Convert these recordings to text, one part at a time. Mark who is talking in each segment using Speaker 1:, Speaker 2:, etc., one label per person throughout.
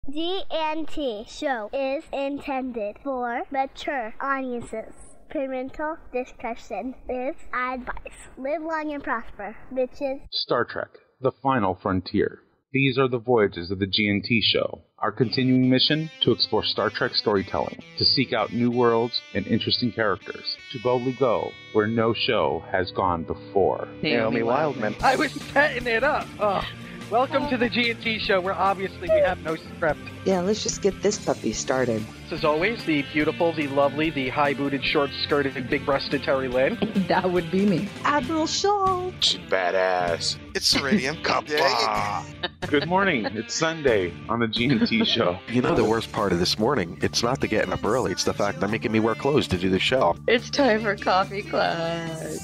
Speaker 1: GNT show is intended for mature audiences. Parental discussion is advice. Live long and prosper, bitches.
Speaker 2: Star Trek: The Final Frontier. These are the voyages of the GNT show. Our continuing mission: to explore Star Trek storytelling, to seek out new worlds and interesting characters, to boldly go where no show has gone before.
Speaker 3: Naomi Wildman. I was setting it up. Oh. Welcome to the GNT show, where obviously we have no script.
Speaker 4: Yeah, let's just get this puppy started.
Speaker 3: As always, the beautiful, the lovely, the high-booted, short-skirted, big-breasted Terry Lynn.
Speaker 4: That would be me. Admiral Shaw.
Speaker 5: She's badass.
Speaker 6: It's Ceridian.
Speaker 2: Good morning. It's Sunday on the GNT show.
Speaker 5: You know the worst part of this morning? It's not the getting up early. It's the fact they're making me wear clothes to do the show.
Speaker 4: It's time for Coffee Clutch.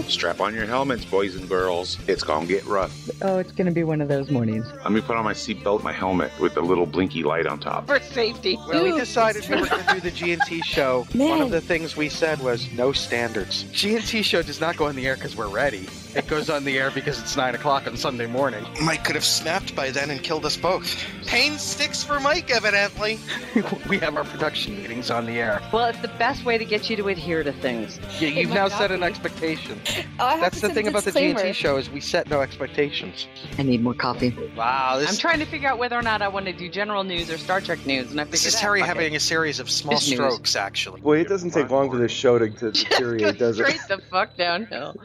Speaker 7: Strap on your helmets, boys and girls. It's gonna get rough.
Speaker 4: Oh, it's gonna be one of those mornings.
Speaker 7: Let me put on my seatbelt, my helmet with the little blinky light on top.
Speaker 4: For safety.
Speaker 3: When we decided we were going to do the GNT show, one of the things we said was no standards. GNT show does not go on the air because we're ready. It goes on the air because it's 9 o'clock on Sunday morning.
Speaker 6: Mike could have snapped by then and killed us both. Pain sticks for Mike, evidently.
Speaker 3: We have our production meetings on the air.
Speaker 4: Well, it's the best way to get you to adhere to things.
Speaker 3: Yeah, you've now set an expectation. That's the thing about the GNT show, is we set no expectations.
Speaker 4: I need more coffee.
Speaker 6: Wow,
Speaker 4: I'm trying to figure out whether or not I want to do general news or Star Trek news, and I figured
Speaker 6: This is Terry having a series of small strokes, actually.
Speaker 8: Well, it doesn't take long for this show to deteriorate, does it?
Speaker 4: Straight the fuck downhill.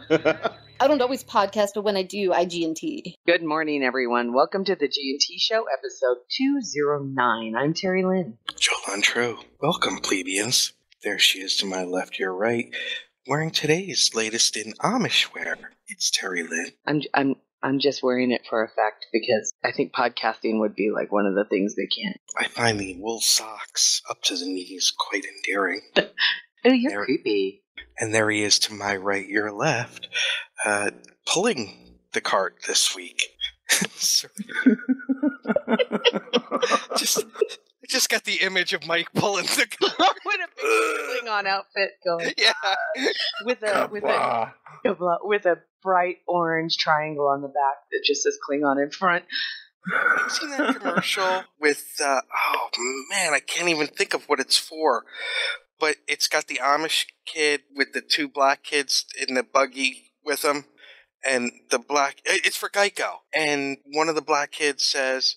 Speaker 9: I don't always podcast, but when I do, I GNT.
Speaker 4: Good morning, everyone. Welcome to the GNT Show, episode 209. I'm Terry Lynn.
Speaker 6: Joel Untrue. Welcome, plebeians. There she is to my left, your right, wearing today's latest in Amish wear. It's Terry Lynn.
Speaker 4: I'm just wearing it for effect because I think podcasting would be like one of the things they can't.
Speaker 6: I find the wool socks up to the knees quite endearing.
Speaker 4: Oh, you're creepy.
Speaker 6: And there he is to my right, your left, pulling the cart this week. just got the image of Mike pulling the cart.
Speaker 4: With a big Klingon outfit going.
Speaker 6: Yeah.
Speaker 4: With a bright orange triangle on the back that just says Klingon in front.
Speaker 6: Have you seen that commercial with, oh man, I can't even think of what it's for. But it's got the Amish kid with the two black kids in the buggy with him. And it's for Geico. And one of the black kids says,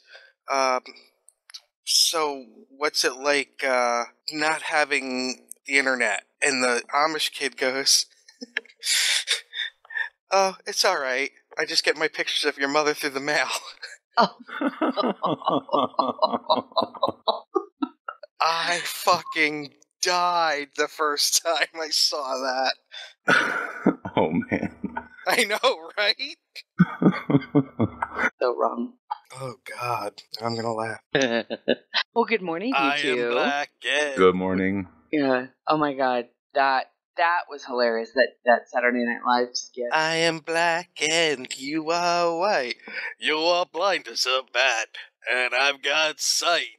Speaker 6: so what's it like not having the internet? And the Amish kid goes, oh, it's all right. I just get my pictures of your mother through the mail.
Speaker 4: Oh.
Speaker 6: I fucking died the first time I saw that.
Speaker 2: Oh, man.
Speaker 6: I know, right?
Speaker 4: So wrong.
Speaker 6: Oh, God. I'm going to laugh.
Speaker 4: Well, good morning, you
Speaker 6: I
Speaker 4: two.
Speaker 6: am black and...
Speaker 2: Good morning.
Speaker 4: Yeah. Oh, my God. That was hilarious, that Saturday Night Live skit.
Speaker 6: I am black and you are white. You are blind as a bat, and I've got sight.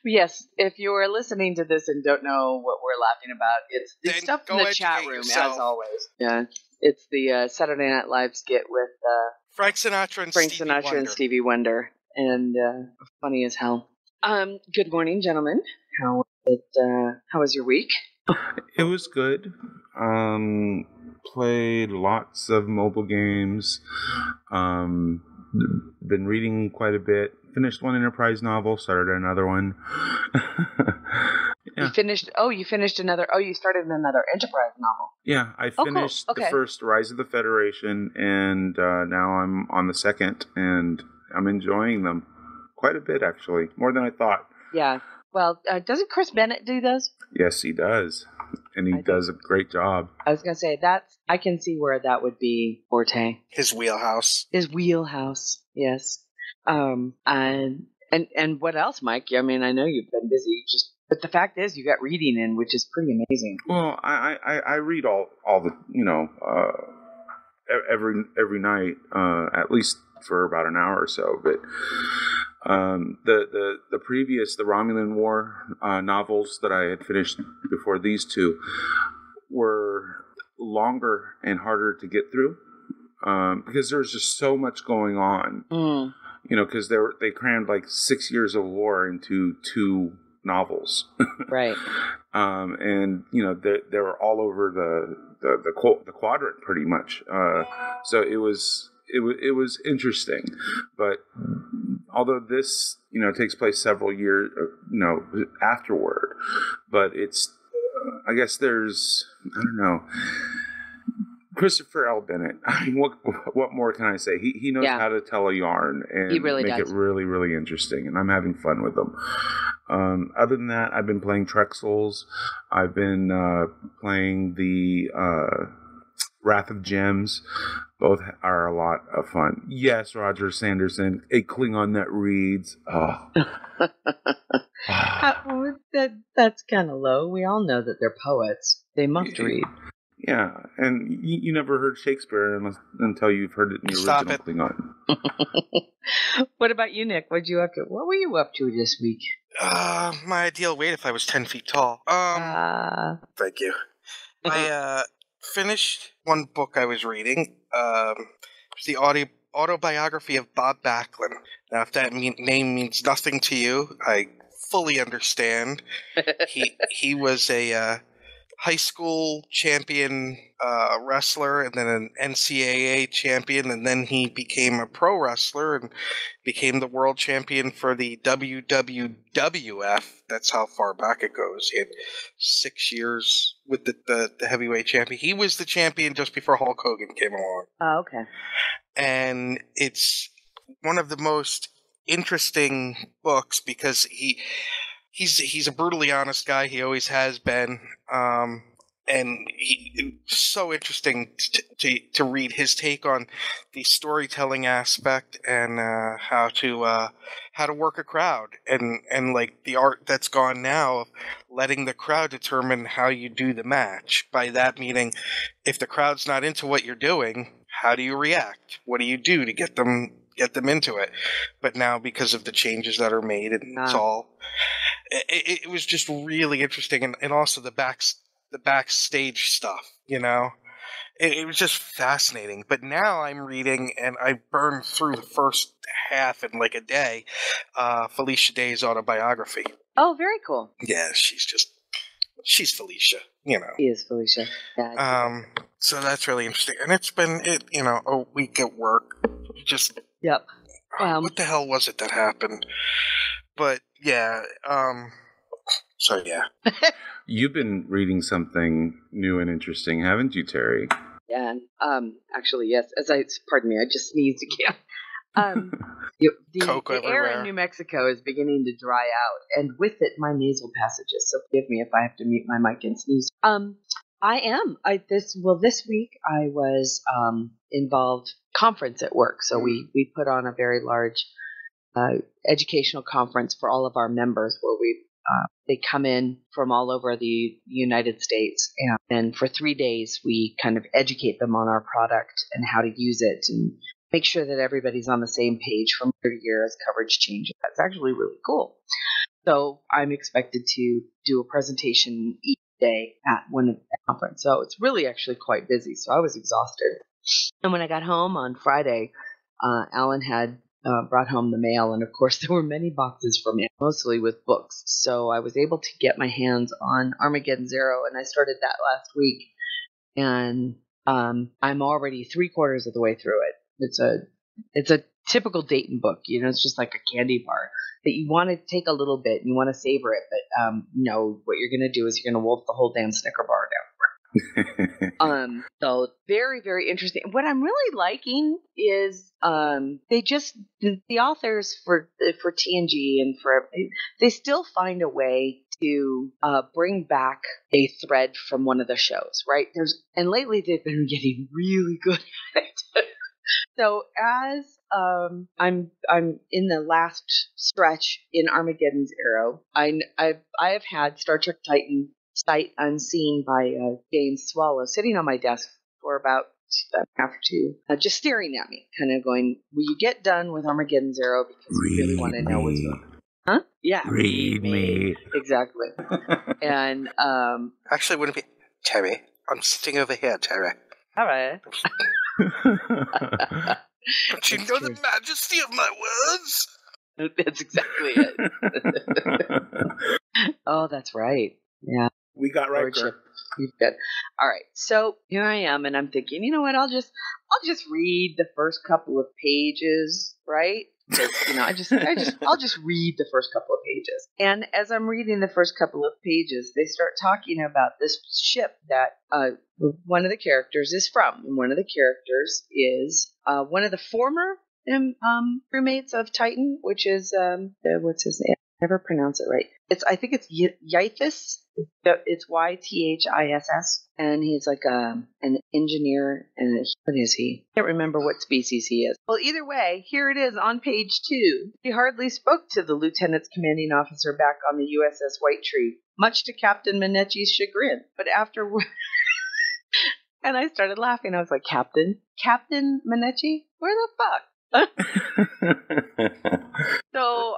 Speaker 4: Yes, if you are listening to this and don't know what we're laughing about, it's the
Speaker 6: Then
Speaker 4: stuff in
Speaker 6: go
Speaker 4: the chat
Speaker 6: educate
Speaker 4: room,
Speaker 6: yourself.
Speaker 4: as always. Yeah, it's the Saturday Night Live skit with
Speaker 6: Frank Sinatra and
Speaker 4: Frank
Speaker 6: Stevie
Speaker 4: Sinatra
Speaker 6: Wonder.
Speaker 4: and Stevie Wonder, and funny as hell. Good morning, gentlemen. How was your week?
Speaker 2: It was good. Played lots of mobile games. Been reading quite a bit. Finished one Enterprise novel, started another one. Yeah.
Speaker 4: You finished another. Oh, you started another Enterprise novel.
Speaker 2: Yeah, I finished
Speaker 4: cool. Okay.
Speaker 2: the first Rise of the Federation, and now I'm on the second, and I'm enjoying them quite a bit, actually. More than I thought.
Speaker 4: Yeah. Well, doesn't Chris Bennett do those?
Speaker 2: Yes, he does. And he does a great job.
Speaker 4: I was going to say, I can see where that would be forte.
Speaker 6: His wheelhouse.
Speaker 4: His wheelhouse, yes. And what else, Mike? I mean, I know you've been busy, but the fact is you got reading in, which is pretty amazing.
Speaker 2: Well, I read all the, every night, at least for about an hour or so, but the previous, the Romulan War novels that I had finished before these two were longer and harder to get through because there's just so much going on. because they crammed like 6 years of lore into 2 novels.
Speaker 4: Right.
Speaker 2: And they were all over the quadrant pretty much. So it was interesting, but although this takes place several years afterward, but it's I guess there's I don't know. Christopher L. Bennett. I mean, what more can I say? He knows how to tell a yarn and make it really, really interesting, and I'm having fun with them. Other than that, I've been playing Trexels. I've been playing the Wrath of Gems. Both are a lot of fun. Yes, Roger Sanderson, a Klingon that reads.
Speaker 4: That's kind of low. We all know that they're poets. They must read.
Speaker 2: Yeah, and you never heard Shakespeare until you've heard it in the original Klingon.
Speaker 4: What about you, Nick? What were you up to this week?
Speaker 6: My ideal weight if I was 10 feet tall. Thank you. I finished one book I was reading. It's the autobiography of Bob Backlund. Now, if that name means nothing to you, I fully understand. He was a high school champion wrestler, and then an NCAA champion, and then he became a pro wrestler and became the world champion for the WWF. That's how far back it goes. He had 6 years with the heavyweight champion. He was the champion just before Hulk Hogan came along.
Speaker 4: Oh, okay.
Speaker 6: And it's one of the most interesting books because he's a brutally honest guy. He always has been. And it's so interesting to read his take on the storytelling aspect and how to work a crowd and like the art that's gone now of letting the crowd determine how you do the match. By that meaning, if the crowd's not into what you're doing, how do you react? What do you do to get them into it? But now, because of the changes that are made, and it's all it was just really interesting, and also the backstage stuff, it was just fascinating. But now I'm reading, and I burned through the first half in like a day, Felicia Day's autobiography.
Speaker 4: Oh, very cool.
Speaker 6: Yeah, she's Felicia,
Speaker 4: She is Felicia. Yeah,
Speaker 6: so that's really interesting. And it's been a week at work. Just
Speaker 4: yep.
Speaker 6: What the hell was it that happened? But yeah, so yeah.
Speaker 2: You've been reading something new and interesting, haven't you, Terry?
Speaker 4: Yeah. Actually, yes. Pardon me, I just sneezed again. The air in New Mexico is beginning to dry out, and with it, my nasal passages. So forgive me if I have to mute my mic and sneeze. I am. This week I was involved conference at work. So we put on a very large educational conference for all of our members, where they come in from all over the United States, and then for 3 days we kind of educate them on our product and how to use it, and make sure that everybody's on the same page from year to year as coverage changes. That's actually really cool. So I'm expected to do a presentation each day at one of the conference. So it's really actually quite busy. So I was exhausted. And when I got home on Friday, Alan had brought home the mail, and of course there were many boxes for me, mostly with books. So I was able to get my hands on Armageddon Zero, and I started that last week. And I'm already 3/4 of the way through it. It's a typical Dayton book. It's just like a candy bar that you want to take a little bit and you want to savor it, but what you're going to do is you're going to wolf the whole damn Snicker bar down. So very, very interesting. What I'm really liking is the authors for TNG and they still find a way to bring back a thread from one of the shows, right? And lately they've been getting really good at it. So as I'm in the last stretch in Armageddon's Arrow, I have had Star Trek Titan Sight Unseen by James Swallow sitting on my desk for about a half or two, just staring at me, kind of going, "Will you get done with Armageddon's Arrow? Because we really want to know what's going on." Huh? Yeah.
Speaker 2: Read me.
Speaker 4: Exactly. And
Speaker 6: actually, wouldn't it be Terry? I'm sitting over here, Terry.
Speaker 4: All right.
Speaker 6: Don't you know the majesty of my words?
Speaker 4: That's exactly it. Oh, that's right. Yeah.
Speaker 8: We got right.
Speaker 4: You've got. All right. So here I am, and I'm thinking, you know what? I'll just read the first couple of pages, right? Because, I'll just read the first couple of pages. And as I'm reading the first couple of pages, they start talking about this ship that one of the characters is from. And one of the characters is one of the former crewmates of Titan, which is what's his name? I never pronounce it right. I think it's Yithis. It's Ythiss, and he's like an engineer. And what is he? I can't remember what species he is. Well, either way, here it is on page 2. He hardly spoke to the lieutenant's commanding officer back on the USS Whitetree, much to Captain Manechi's chagrin. But afterward, and I started laughing. I was like, Captain Manechi? Where the fuck? So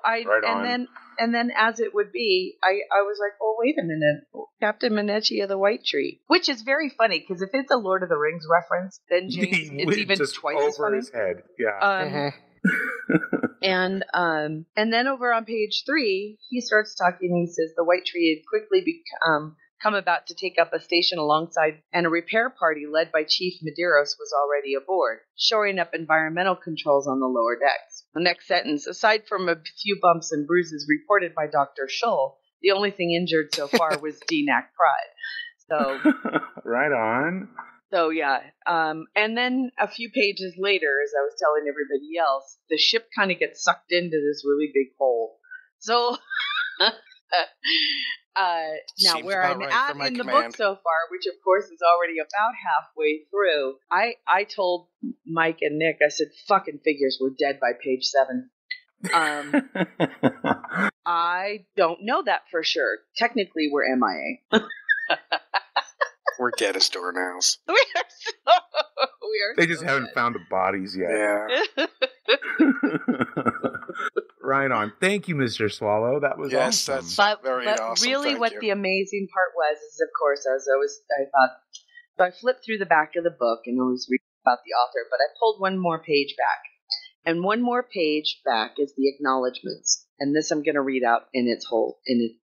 Speaker 4: and then as it would be, I was like, well, wait a minute, Captain Manechi of the Whitetree, which is very funny because if it's a Lord of the Rings reference, then James, it's even
Speaker 8: just
Speaker 4: twice
Speaker 8: over
Speaker 4: as funny.
Speaker 8: His head. Yeah.
Speaker 4: And then over on page 3, he starts talking. He says the Whitetree had quickly come about to take up a station alongside, and a repair party led by Chief Medeiros was already aboard, shoring up environmental controls on the lower decks. The next sentence, aside from a few bumps and bruises reported by Dr. Schull, the only thing injured so far was DNAC Pride. So,
Speaker 2: right on.
Speaker 4: So, yeah. And then a few pages later, as I was telling everybody else, the ship kind of gets sucked into this really big hole. So... now
Speaker 6: Seems
Speaker 4: where I'm
Speaker 6: right
Speaker 4: at in the book so far, which of course is already about halfway through, I told Mike and Nick, I said, fucking figures, we're dead by page 7. I don't know that for sure. Technically, we're MIA.
Speaker 6: We're dead as doornails.
Speaker 2: They just haven't found the bodies yet.
Speaker 6: Yeah.
Speaker 2: Right on. Thank you, Mr. Swallow. That was awesome.
Speaker 6: That's very
Speaker 4: but
Speaker 6: awesome.
Speaker 4: Really,
Speaker 6: Thank
Speaker 4: what
Speaker 6: you.
Speaker 4: the amazing part was is, of course, I thought. So I flipped through the back of the book and I was reading about the author, but I pulled one more page back, and one more page back is the acknowledgments, and this I'm going to read out in its whole.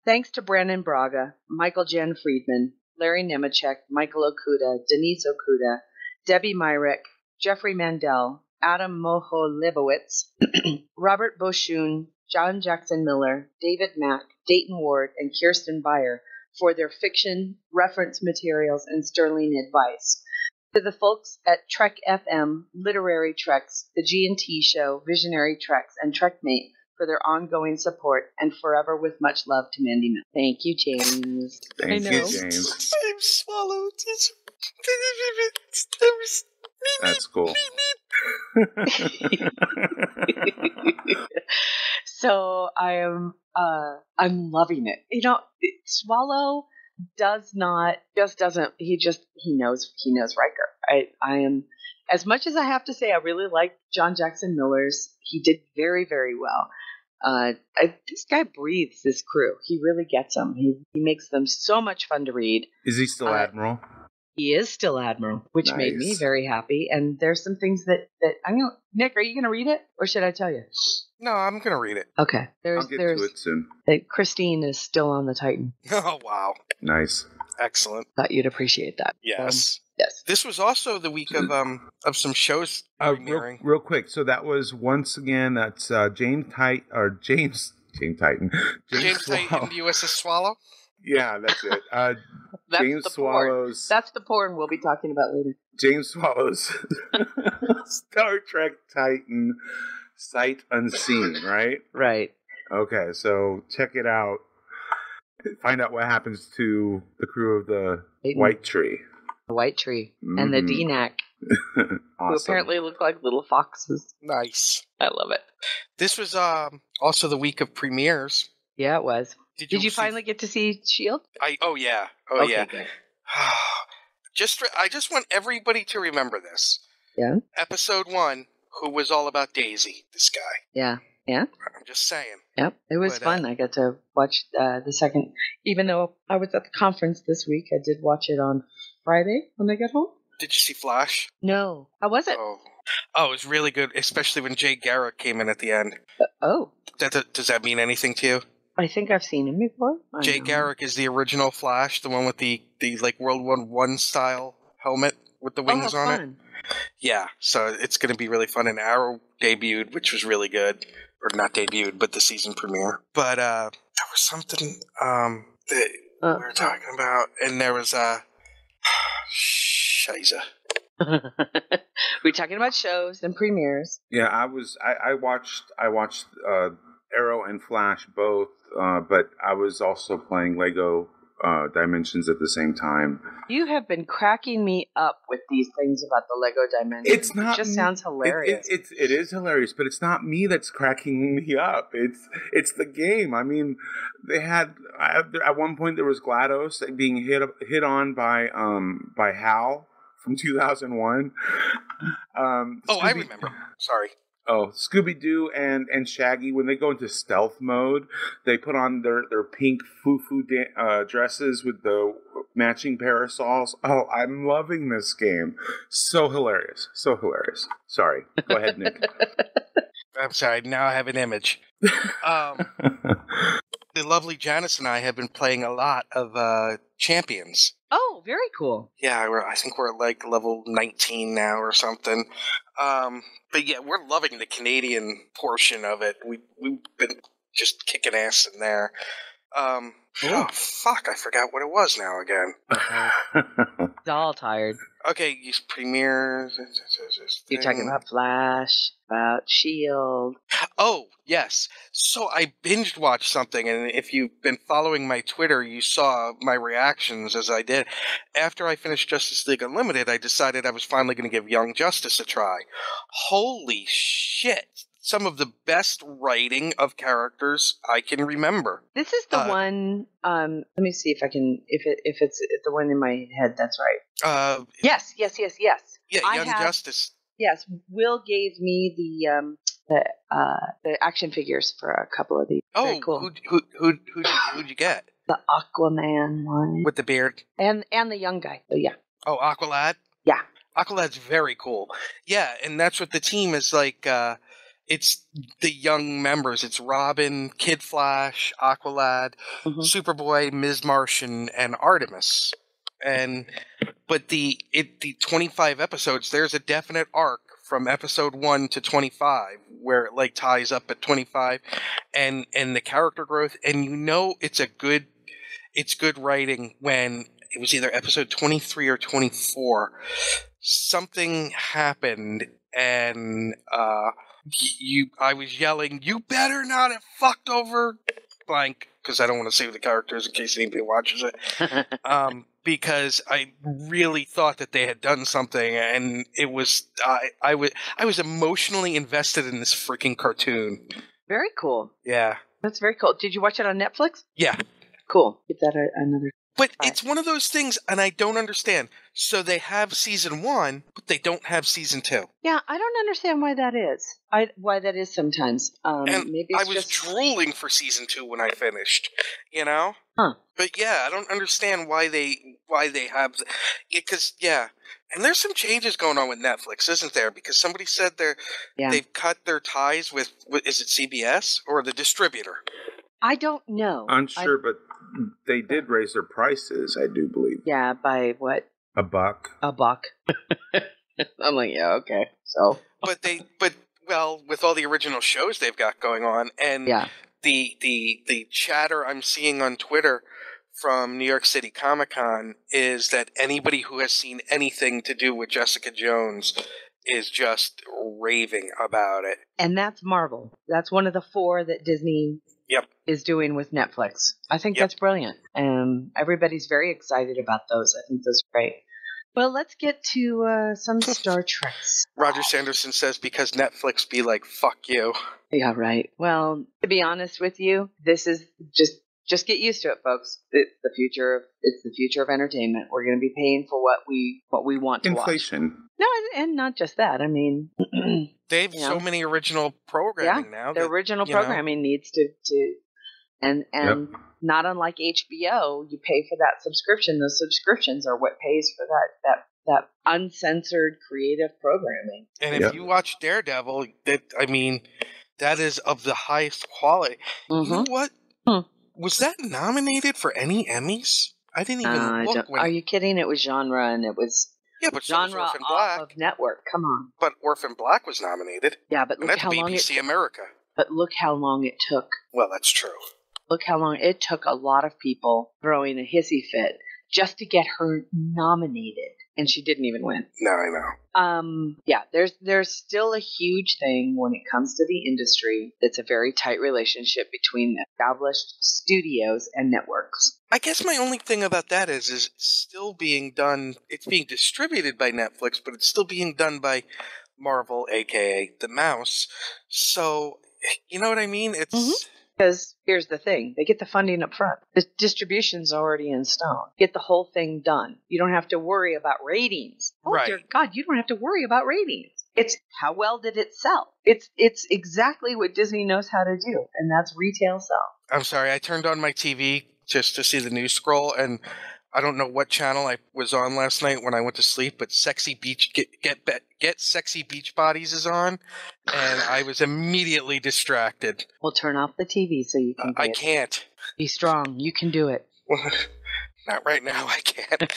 Speaker 4: Thanks to Brandon Braga, Michael Jan Friedman, Larry Nemechek, Michael Okuda, Denise Okuda, Debbie Myrick, Jeffrey Mandel, Adam Moho Lebowitz, Robert Boshun, John Jackson Miller, David Mack, Dayton Ward, and Kirsten Beyer for their fiction, reference materials, and sterling advice. To the folks at Trek FM, Literary Treks, the G&T Show, Visionary Treks, and Trekmate for their ongoing support, and forever with much love to Mandy Mill. Thank you, James.
Speaker 2: Thank you, James.
Speaker 6: I'm swallowed.
Speaker 2: That's cool.
Speaker 4: So I'm loving it. Swallow doesn't. He knows Riker. I am, as much as I have to say, I really like John Jackson Miller's. He did very, very well. This guy breathes this crew. He really gets them. He makes them so much fun to read.
Speaker 2: Is he still Admiral?
Speaker 4: He is still Admiral, which made me very happy. And there's some things that I'm gonna. Nick, are you gonna read it, or should I tell you?
Speaker 6: No, I'm gonna read it.
Speaker 4: Okay.
Speaker 2: I'll get to it soon.
Speaker 4: Christine is still on the Titan.
Speaker 6: Oh wow!
Speaker 2: Nice.
Speaker 6: Excellent.
Speaker 4: Thought you'd appreciate that.
Speaker 6: Yes.
Speaker 4: Yes.
Speaker 6: This was also the week of some shows premiering.
Speaker 2: Real quick. So that was once again. That's James Titan,
Speaker 6: James Titan, USS Swallow.
Speaker 2: Yeah, that's it.
Speaker 4: That's
Speaker 2: James
Speaker 4: the
Speaker 2: Swallow's.
Speaker 4: Porn. That's the porn we'll be talking about later.
Speaker 2: James Swallow's Star Trek Titan Sight Unseen, right?
Speaker 4: Right.
Speaker 2: Okay, so check it out. Find out what happens to the crew of the Whitetree.
Speaker 4: The Whitetree and the DNAC.
Speaker 2: Awesome.
Speaker 4: Who apparently look like little foxes.
Speaker 6: Nice.
Speaker 4: I love it.
Speaker 6: This was also the week of premieres.
Speaker 4: Yeah, it was. Did you
Speaker 6: see...
Speaker 4: finally get to see S.H.I.E.L.D.?
Speaker 6: Yeah.
Speaker 4: Good.
Speaker 6: I just want everybody to remember this.
Speaker 4: Yeah.
Speaker 6: Episode 1, who was all about Daisy, this guy.
Speaker 4: Yeah.
Speaker 6: I'm just saying.
Speaker 4: Yep, it was fun. I got to watch the second, even though I was at the conference this week, I did watch it on Friday when I got home.
Speaker 6: Did you see Flash?
Speaker 4: No. How was it?
Speaker 6: Oh, Oh, it was really good, especially when Jay Garrick came in at the end. Does that mean anything to you?
Speaker 4: I think I've seen him before.
Speaker 6: Jay Garrick is the original Flash, the one with the like World War I style helmet with the wings on it. Yeah, so it's going to be really fun. And Arrow debuted, which was really good. Or not debuted, but the season premiere. But there was something that we were talking about, and there was Shiza.
Speaker 4: We're talking about shows and premieres.
Speaker 2: Yeah, I watched Arrow and Flash both, but I was also playing Lego Dimensions at the same time.
Speaker 4: You have been cracking me up with these things about the Lego Dimensions. It just sounds hilarious.
Speaker 2: It is hilarious, but it's not me that's cracking me up. It's the game. I mean, they had at one point there was GLaDOS being hit on by Hal from 2001.
Speaker 6: I remember. Sorry.
Speaker 2: Oh, Scooby-Doo and Shaggy, when they go into stealth mode, they put on their pink foo-foo dresses with the matching parasols. Oh, I'm loving this game. So hilarious. So hilarious. Sorry. Go ahead, Nick.
Speaker 6: I'm sorry. Now I have an image. The lovely Janice and I have been playing a lot of Champions.
Speaker 4: Oh, very cool.
Speaker 6: Yeah, I think we're at like level 19 now or something. But yeah, we're loving the Canadian portion of it. We've been just kicking ass in there. Oh, fuck, I forgot what it was now again.
Speaker 4: It's all tired.
Speaker 6: Okay, use premieres.
Speaker 4: You're talking about Flash, about S.H.I.E.L.D.
Speaker 6: Oh, yes. So I binged watched something, and if you've been following my Twitter, you saw my reactions as I did. After I finished Justice League Unlimited, I decided I was finally going to give Young Justice a try. Holy shit. Some of the best writing of characters I can remember.
Speaker 4: This is the one. Let me see if I can. If it's the one in my head, that's right. Yes.
Speaker 6: Yeah, Young Justice.
Speaker 4: Yes, Will gave me the action figures for a couple of these.
Speaker 6: Oh,
Speaker 4: very cool.
Speaker 6: Who'd you get?
Speaker 4: The Aquaman one
Speaker 6: with the beard,
Speaker 4: and the young guy. Oh yeah.
Speaker 6: Oh, Aqualad.
Speaker 4: Yeah,
Speaker 6: Aqualad's very cool. Yeah, and that's what the team is like. It's the young members. It's Robin, Kid Flash, Aqualad, Superboy, Ms. Martian, and Artemis. But the 25 episodes, there's a definite arc from episode 1 to 25 where it like ties up at 25, and the character growth, and it's good writing when it was either episode 23 or 24. Something happened, and I was yelling, "You better not have fucked over blank," because I don't want to say the characters in case anybody watches it. Because I really thought that they had done something, and it was I was emotionally invested in this freaking cartoon.
Speaker 4: Very cool.
Speaker 6: Yeah,
Speaker 4: that's very cool. Did you watch it on Netflix?
Speaker 6: Yeah.
Speaker 4: Cool. Give that another.
Speaker 6: But it's one of those things, and I don't understand. So they have season 1, but they don't have season 2.
Speaker 4: Yeah, I don't understand why that is. Why that is sometimes. Maybe it's
Speaker 6: I was drooling for season 2 when I finished. You know?
Speaker 4: Huh.
Speaker 6: But yeah, I don't understand why they have, because and there's some changes going on with Netflix, isn't there? Because somebody said they've cut their ties with is it CBS or the distributor?
Speaker 4: I don't know.
Speaker 2: Unsure, but they did raise their prices, I do believe.
Speaker 4: Yeah, by what?
Speaker 2: $1.
Speaker 4: $1. I'm like, yeah, okay. So,
Speaker 6: but with all the original shows they've got going on, and the chatter I'm seeing on Twitter from New York City Comic Con is that anybody who has seen anything to do with Jessica Jones is just raving about it.
Speaker 4: And that's Marvel. That's one of the 4 that Disney is doing with Netflix. I think that's brilliant. Everybody's very excited about those. I think those are great. Well, let's get to some Star Trek.
Speaker 6: Roger Sanderson says because Netflix be like, fuck you.
Speaker 4: Yeah, right. Well, to be honest with you, this is just get used to it, folks. It's the future. It's the future of entertainment. We're going to be paying for what we want to watch.
Speaker 2: Inflation.
Speaker 4: No, and not just that. I mean,
Speaker 6: they have so many original programming now.
Speaker 4: The original programming needs to and not unlike HBO, you pay for that subscription. Those subscriptions are what pays for that uncensored creative programming.
Speaker 6: And if you watch Daredevil, that is of the highest quality. You know what? Was that nominated for any Emmys? I didn't even look.
Speaker 4: Are you kidding? It was genre, and it was
Speaker 6: but
Speaker 4: genre
Speaker 6: Orphan
Speaker 4: off
Speaker 6: Black.
Speaker 4: of network. Come on.
Speaker 6: But Orphan Black was nominated.
Speaker 4: Yeah, but look
Speaker 6: that's
Speaker 4: how long it
Speaker 6: BBC
Speaker 4: took.
Speaker 6: America.
Speaker 4: But look how long it took.
Speaker 6: Well, that's true.
Speaker 4: Look how long it took a lot of people throwing a hissy fit just to get her nominated, and she didn't even win.
Speaker 6: No, I know.
Speaker 4: Yeah, there's still a huge thing when it comes to the industry. It's a very tight relationship between established studios and networks.
Speaker 6: I guess my only thing about that is it's still being done. It's being distributed by Netflix, but it's still being done by Marvel, aka the Mouse. So, you know what I mean? It's
Speaker 4: because here's the thing: they get the funding up front. The distribution's already in stone. Get the whole thing done. You don't have to worry about ratings. Oh dear God, you don't have to worry about ratings. It's how well did it sell? It's exactly what Disney knows how to do, and that's retail sell.
Speaker 6: I'm sorry, I turned on my TV just to see the news scroll, and I don't know what channel I was on last night when I went to sleep, but Sexy Beach Get Sexy Beach Bodies is on, and I was immediately distracted.
Speaker 4: Well, turn off the TV so you can.
Speaker 6: I can't.
Speaker 4: Be strong. You can do it.
Speaker 6: Well, not right now. I can't.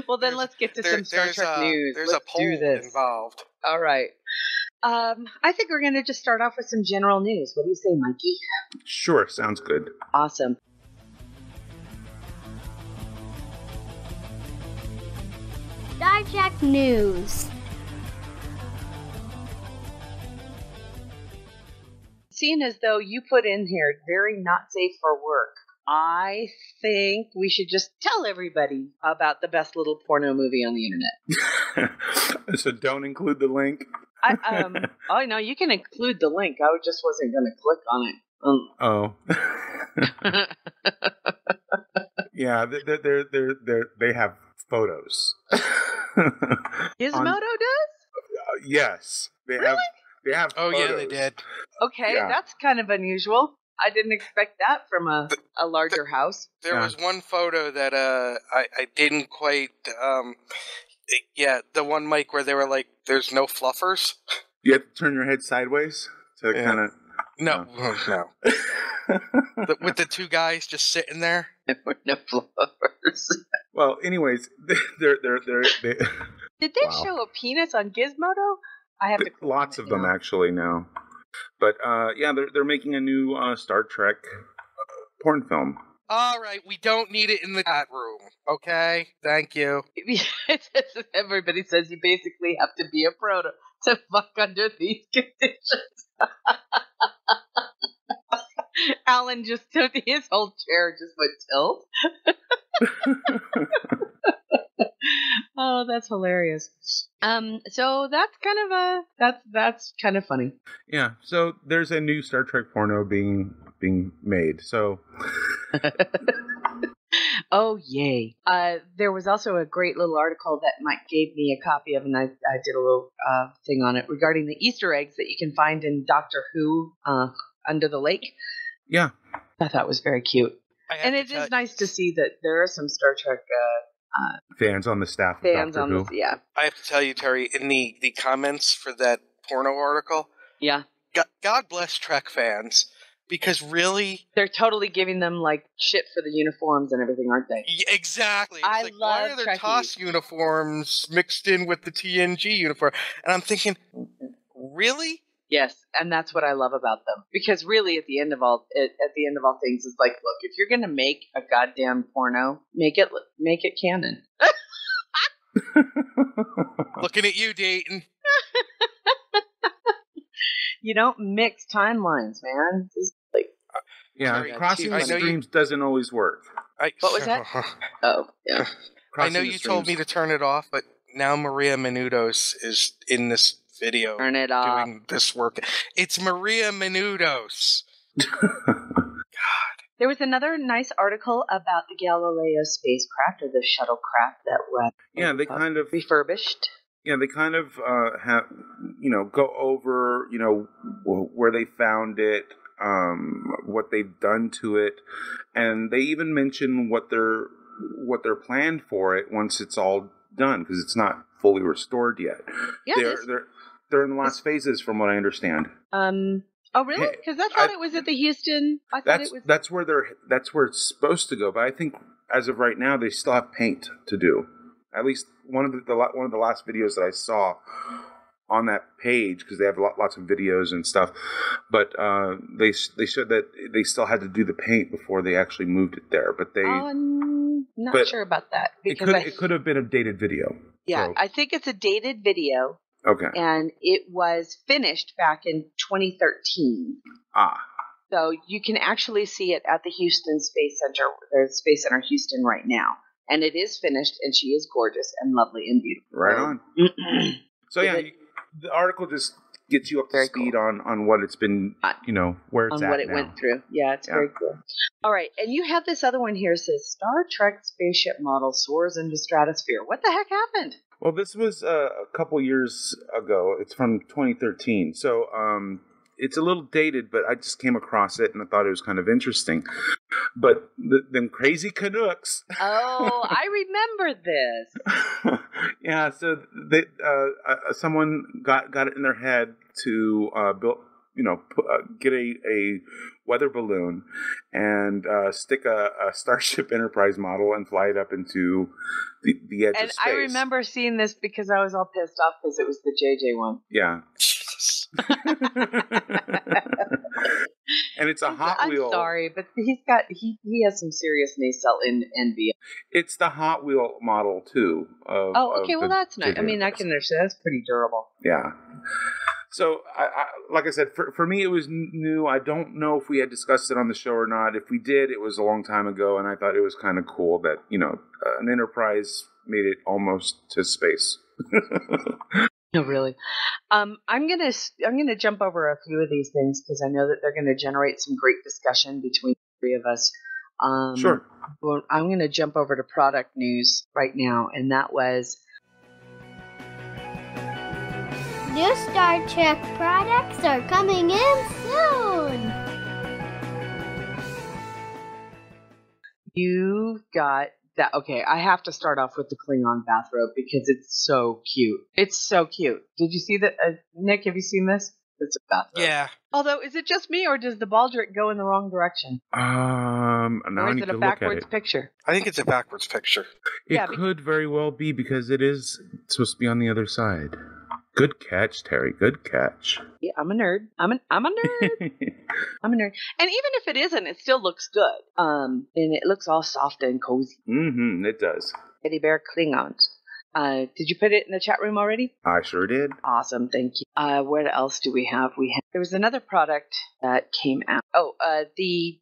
Speaker 4: Well, then let's get to some Star Trek news.
Speaker 6: There's a poll involved.
Speaker 4: All right. I think we're going to just start off with some general news. What do you say, Mikey?
Speaker 2: Sure, sounds good.
Speaker 4: Awesome.
Speaker 1: Star Trek news.
Speaker 4: Seeing as though you put in here very not safe for work, I think we should just tell everybody about the best little porno movie on the internet.
Speaker 2: So don't include the link.
Speaker 4: Oh no, you can include the link. I just wasn't going to click on it.
Speaker 2: Yeah, they have photos.
Speaker 4: Gizmodo does?
Speaker 2: Yes, they
Speaker 4: really?
Speaker 2: have. They have.
Speaker 6: Oh
Speaker 2: photos.
Speaker 6: yeah, they did.
Speaker 4: Okay, that's kind of unusual. I didn't expect that from a larger house.
Speaker 6: There was one photo that I didn't quite. The one, Mike, where they were like, "There's no fluffers."
Speaker 2: You have to turn your head sideways to kind of.
Speaker 6: No. With the two guys just sitting there.
Speaker 4: No fluffers.
Speaker 2: Well, anyways, they're
Speaker 4: Did they show a penis on Gizmodo? I have to.
Speaker 2: Lots of them actually now, but they're making a new Star Trek porn film.
Speaker 6: All right, we don't need it in the chat room. Okay, thank you.
Speaker 4: Everybody says you basically have to be a pro to fuck under these conditions. Alan just took his whole chair just went tilt. Oh, that's hilarious. So that's kind of funny.
Speaker 2: Yeah. So there's a new Star Trek porno being made. So.
Speaker 4: Oh, yay. There was also a great little article that Mike gave me a copy of, and I did a little thing on it regarding the Easter eggs that you can find in Doctor Who Under the Lake.
Speaker 2: Yeah.
Speaker 4: I thought it was very cute. And it is nice to see that there are some Star Trek
Speaker 2: fans on the staff of
Speaker 4: fans
Speaker 2: Doctor
Speaker 4: on
Speaker 2: Who.
Speaker 4: Yeah.
Speaker 6: I have to tell you, Terry, in the comments for that porno article,
Speaker 4: yeah,
Speaker 6: God bless Trek fans, because really,
Speaker 4: they're totally giving them like shit for the uniforms and everything, aren't they?
Speaker 6: Yeah, exactly. It's
Speaker 4: I
Speaker 6: like,
Speaker 4: love
Speaker 6: why are there
Speaker 4: Trekkies.
Speaker 6: TOS uniforms mixed in with the TNG uniform? And I'm thinking, really?
Speaker 4: Yes, and that's what I love about them. Because really, at the end of all things, it's like, look, if you're gonna make a goddamn porno, make it canon.
Speaker 6: Looking at you, Dayton.
Speaker 4: You don't mix timelines, man. Just like,
Speaker 2: crossing the streams doesn't always work.
Speaker 4: what was that? Oh, yeah.
Speaker 6: I know you told me to turn it off, but now Maria Menounos is in this video.
Speaker 4: Turn it off.
Speaker 6: Doing this work. It's Maria Menounos.
Speaker 4: God. There was another nice article about the Galileo spacecraft, or the shuttlecraft that was
Speaker 2: they kind of
Speaker 4: refurbished.
Speaker 2: Yeah, they kind of have, go over, where they found it, what they've done to it, and they even mention what they're what they're planned for it once it's all done, because it's not fully restored yet.
Speaker 4: Yeah,
Speaker 2: they're in the last phases, from what I understand.
Speaker 4: Oh, really? Because I thought it was at the Houston.
Speaker 2: That's where it's supposed to go. But I think as of right now, they still have paint to do. At least one of the last videos that I saw on that page, because they have lots of videos and stuff. But they showed that they still had to do the paint before they actually moved it there. But they
Speaker 4: not sure about that, because
Speaker 2: it could have been a dated video.
Speaker 4: Yeah, so. I think it's a dated video.
Speaker 2: Okay.
Speaker 4: And it was finished back in 2013. So you can actually see it at the Houston Space Center, or Space Center Houston right now. And it is finished, and she is gorgeous and lovely and beautiful.
Speaker 2: Right on. So yeah, the article just gets you up to speed on what it's been, where it's at
Speaker 4: on what it
Speaker 2: now.
Speaker 4: went through. Yeah, it's very cool. All right, and you have this other one here. It says, Star Trek spaceship model soars into stratosphere. What the heck happened?
Speaker 2: Well, this was a couple years ago. It's from 2013. So it's a little dated, but I just came across it and I thought it was kind of interesting. But them crazy Canucks.
Speaker 4: Oh, I remember this.
Speaker 2: Yeah, so they someone got it in their head to build, get a weather balloon and stick a Starship Enterprise model and fly it up into the edge of space.
Speaker 4: And I remember seeing this because I was all pissed off because it was the JJ one.
Speaker 2: Yeah. And it's a Hot Wheel.
Speaker 4: I'm sorry, but he has some serious nacelle envy.
Speaker 2: It's the Hot Wheel model too.
Speaker 4: Okay, well that's nice. I mean, I can understand. That's pretty durable.
Speaker 2: Yeah. So, I like I said, for me it was new. I don't know if we had discussed it on the show or not. If we did, it was a long time ago, and I thought it was kind of cool that an Enterprise made it almost to space.
Speaker 4: No, really. I'm gonna jump over a few of these things because I know that they're gonna generate some great discussion between the three of us.
Speaker 2: Sure.
Speaker 4: Well, I'm gonna jump over to product news right now, and that was
Speaker 1: new Star Trek products are coming in soon.
Speaker 4: You've got that. Okay, I have to start off with the Klingon bathrobe because it's so cute. It's so cute. Did you see that? Nick, have you seen this? It's a bathrobe.
Speaker 6: Yeah.
Speaker 4: Although, is it just me or does the Baldric go in the wrong direction?
Speaker 2: Now
Speaker 4: or
Speaker 2: I
Speaker 4: is
Speaker 2: need
Speaker 4: it
Speaker 2: to
Speaker 4: a
Speaker 2: look at
Speaker 4: backwards
Speaker 2: it.
Speaker 4: picture?
Speaker 6: I think it's a backwards picture.
Speaker 2: It could very well be because it is supposed to be on the other side. Good catch, Terry. Good catch.
Speaker 4: Yeah, I'm a nerd. I'm a nerd. I'm a nerd. And even if it isn't, it still looks good. And it looks all soft and cozy.
Speaker 2: Mm-hmm. It does.
Speaker 4: Teddy bear Klingons. Did you put it in the chat room already?
Speaker 2: I sure did.
Speaker 4: Awesome, thank you. What else do we have? There was another product that came out. Oh, the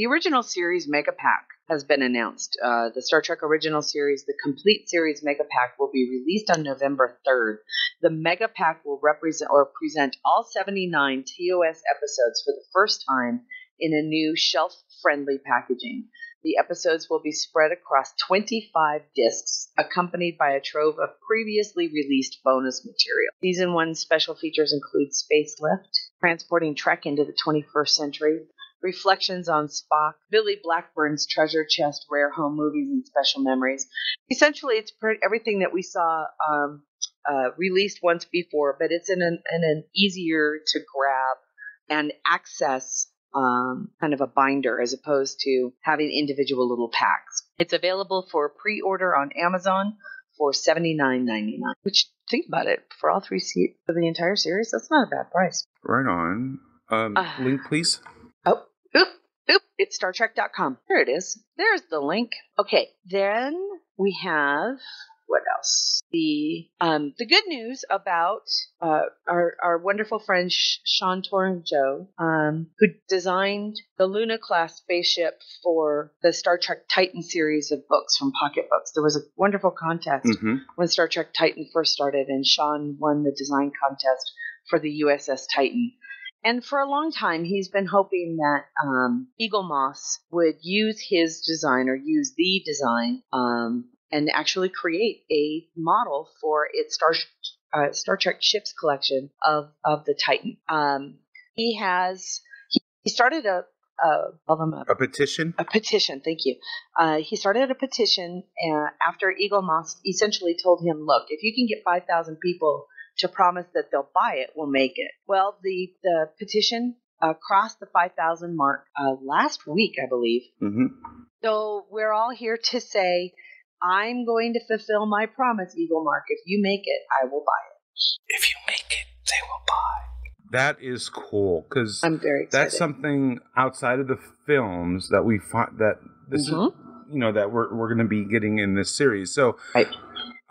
Speaker 4: original series Mega Pack has been announced. The Star Trek Original Series, the complete series Mega Pack, will be released on November 3rd. The Mega Pack will present all 79 TOS episodes for the first time in a new shelf-friendly packaging. The episodes will be spread across 25 discs, accompanied by a trove of previously released bonus material. Season 1 special features include Space Lift, transporting Trek into the 21st century, reflections on Spock, Billy Blackburn's treasure chest, rare home movies, and special memories. Essentially, it's everything that we saw released once before, but it's in an easier to grab and access kind of a binder as opposed to having individual little packs. It's available for pre-order on Amazon for $79.99. Which, think about it, for all three for the entire series, that's not a bad price.
Speaker 2: Right on. Link, please.
Speaker 4: Oop, it's StarTrek.com. There it is. There's the link. Okay, then we have, what else? The good news about our wonderful friend Sean Tornjo, who designed the Luna class spaceship for the Star Trek Titan series of books from Pocket Books. There was a wonderful contest when Star Trek Titan first started, and Sean won the design contest for the USS Titan. And for a long time, he's been hoping that Eaglemoss would use his design or use the design and actually create a model for its Star Trek ships collection of the Titan. He started
Speaker 2: a petition.
Speaker 4: A petition, thank you. He started a petition after Eaglemoss essentially told him, look, if you can get 5,000 people to promise that they'll buy it, we'll make it. Well, the petition crossed the 5,000 mark last week, I believe.
Speaker 2: Mm-hmm.
Speaker 4: So we're all here to say, I'm going to fulfill my promise, Eaglemark. If you make it, I will buy it.
Speaker 6: If you make it, they will buy.
Speaker 2: That is cool, because
Speaker 4: I'm very excited.
Speaker 2: That's something outside of the films that we find that this is, that we're going to be getting in this series. So
Speaker 4: right.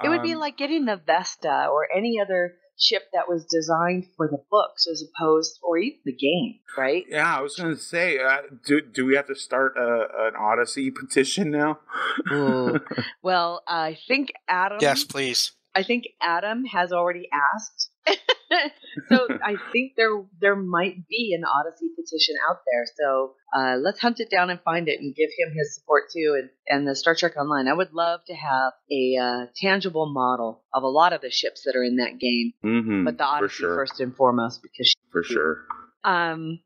Speaker 4: It would be like getting the Vesta or any other ship that was designed for the books as opposed, or even the game, right?
Speaker 2: Yeah, I was going to say, do we have to start an Odyssey petition now?
Speaker 4: Well, I think Adam...
Speaker 6: Yes, please.
Speaker 4: I think Adam has already asked. So I think there might be an Odyssey petition out there. So let's hunt it down and find it and give him his support too. And the Star Trek Online. I would love to have a tangible model of a lot of the ships that are in that game.
Speaker 2: Mm-hmm,
Speaker 4: but the Odyssey first and foremost, because
Speaker 2: for sure.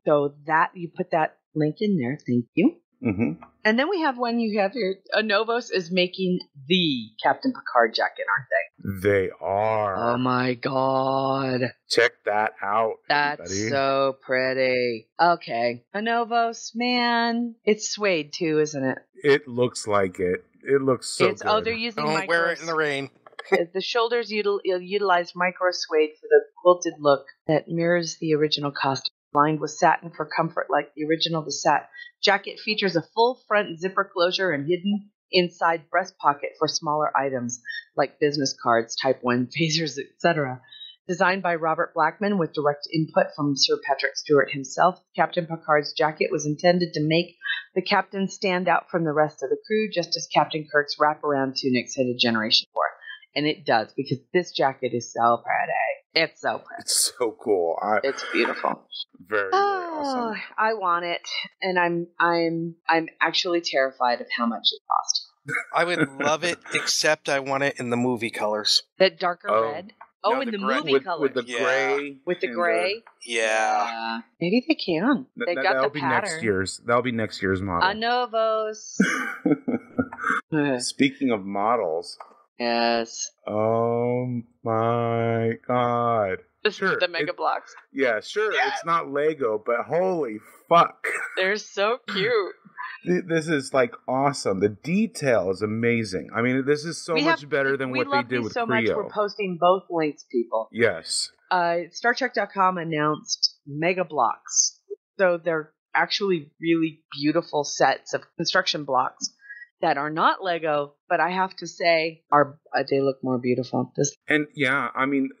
Speaker 4: So that you put that link in there. Thank you.
Speaker 2: Mm-hmm.
Speaker 4: And then we have one you have here. Novos is making the Captain Picard jacket, aren't they?
Speaker 2: They are.
Speaker 4: Oh my god.
Speaker 2: Check that out.
Speaker 4: That's
Speaker 2: everybody.
Speaker 4: So pretty. Okay. Novos, man. It's suede too, isn't it?
Speaker 2: It looks like it. It looks so good.
Speaker 4: Oh, they're using
Speaker 6: Don't wear it in the rain.
Speaker 4: The shoulders utilize micro suede for the quilted look that mirrors the original costume. Lined with satin for comfort like the original. The jacket features a full front zipper closure and hidden inside breast pocket for smaller items like business cards, Type 1 phasers, etc. Designed by Robert Blackman with direct input from Sir Patrick Stewart himself, Captain Picard's jacket was intended to make the captain stand out from the rest of the crew, just as Captain Kirk's wraparound tunics had a generation for. And it does, because this jacket is so pretty. It's so pretty.
Speaker 2: It's so cool.
Speaker 4: It's beautiful.
Speaker 2: Very awesome.
Speaker 4: I want it, and I'm actually terrified of how much it cost.
Speaker 6: I would love it, except I want it in the movie colors.
Speaker 4: That darker red. Oh, no, in the movie colors.
Speaker 2: With the gray.
Speaker 4: With the gray.
Speaker 6: Yeah.
Speaker 4: Maybe they can. They got
Speaker 2: that'll
Speaker 4: the
Speaker 2: be
Speaker 4: pattern.
Speaker 2: Next year's. That'll be next year's model.
Speaker 4: Novos.
Speaker 2: Speaking of models.
Speaker 4: Yes.
Speaker 2: Oh my god.
Speaker 4: Sure, the Mega Blocks.
Speaker 2: Yeah, sure. Yeah. It's not Lego, but holy fuck.
Speaker 4: They're so cute.
Speaker 2: This is like awesome. The detail is amazing. I mean, this is so much better than what they did with
Speaker 4: so
Speaker 2: Creo.
Speaker 4: Much. We're posting both links, people.
Speaker 2: Yes.
Speaker 4: StarTrek.com announced Mega Blocks. So they're actually really beautiful sets of construction blocks that are not Lego, but I have to say, they look more beautiful.
Speaker 2: And yeah, I mean,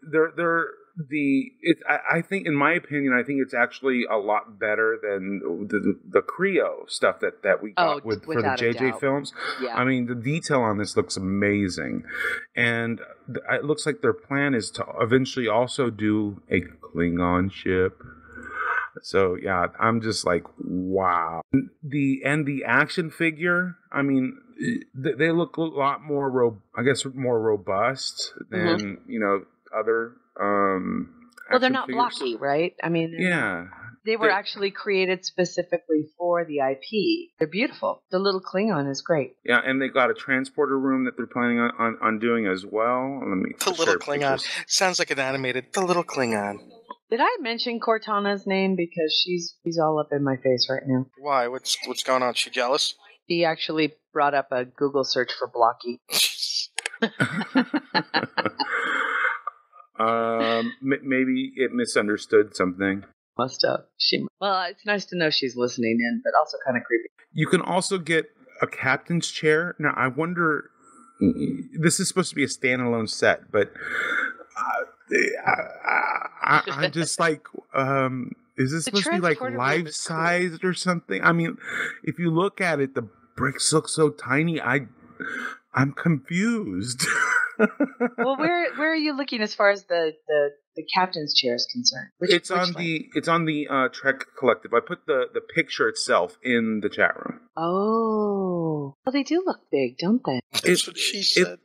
Speaker 2: I think, in my opinion, I think it's actually a lot better than the Creo stuff that we got for the JJ films.
Speaker 4: Yeah.
Speaker 2: I mean, the detail on this looks amazing, and it looks like their plan is to eventually also do a Klingon ship. So yeah, I'm just like, wow. The action figure, I mean, they look a lot more more robust than other.
Speaker 4: Well, they're not
Speaker 2: figures.
Speaker 4: blocky, right? I mean,
Speaker 2: yeah,
Speaker 4: they were actually created specifically for the IP. They're beautiful. The little Klingon is great.
Speaker 2: Yeah, and they got a transporter room that they're planning on doing as well.
Speaker 6: The little Klingon sounds like an animated. The little Klingon.
Speaker 4: Did I mention Cortana's name? Because she's all up in my face right now.
Speaker 6: Why? What's going on? She jealous?
Speaker 4: She actually brought up a Google search for blocky.
Speaker 2: Maybe it misunderstood something.
Speaker 4: Must have. Well, it's nice to know she's listening in, but also kind of creepy.
Speaker 2: You can also get a captain's chair. Now, I wonder. This is supposed to be a standalone set, but I'm just like, is this supposed to be like life sized or something? I mean, if you look at it, the bricks look so tiny. I'm confused.
Speaker 4: Well, where are you looking as far as the captain's chair is concerned?
Speaker 2: It's on the Trek Collective. I put the picture itself in the chat room.
Speaker 4: Oh, well, they do look big, don't they?
Speaker 6: That's what she said.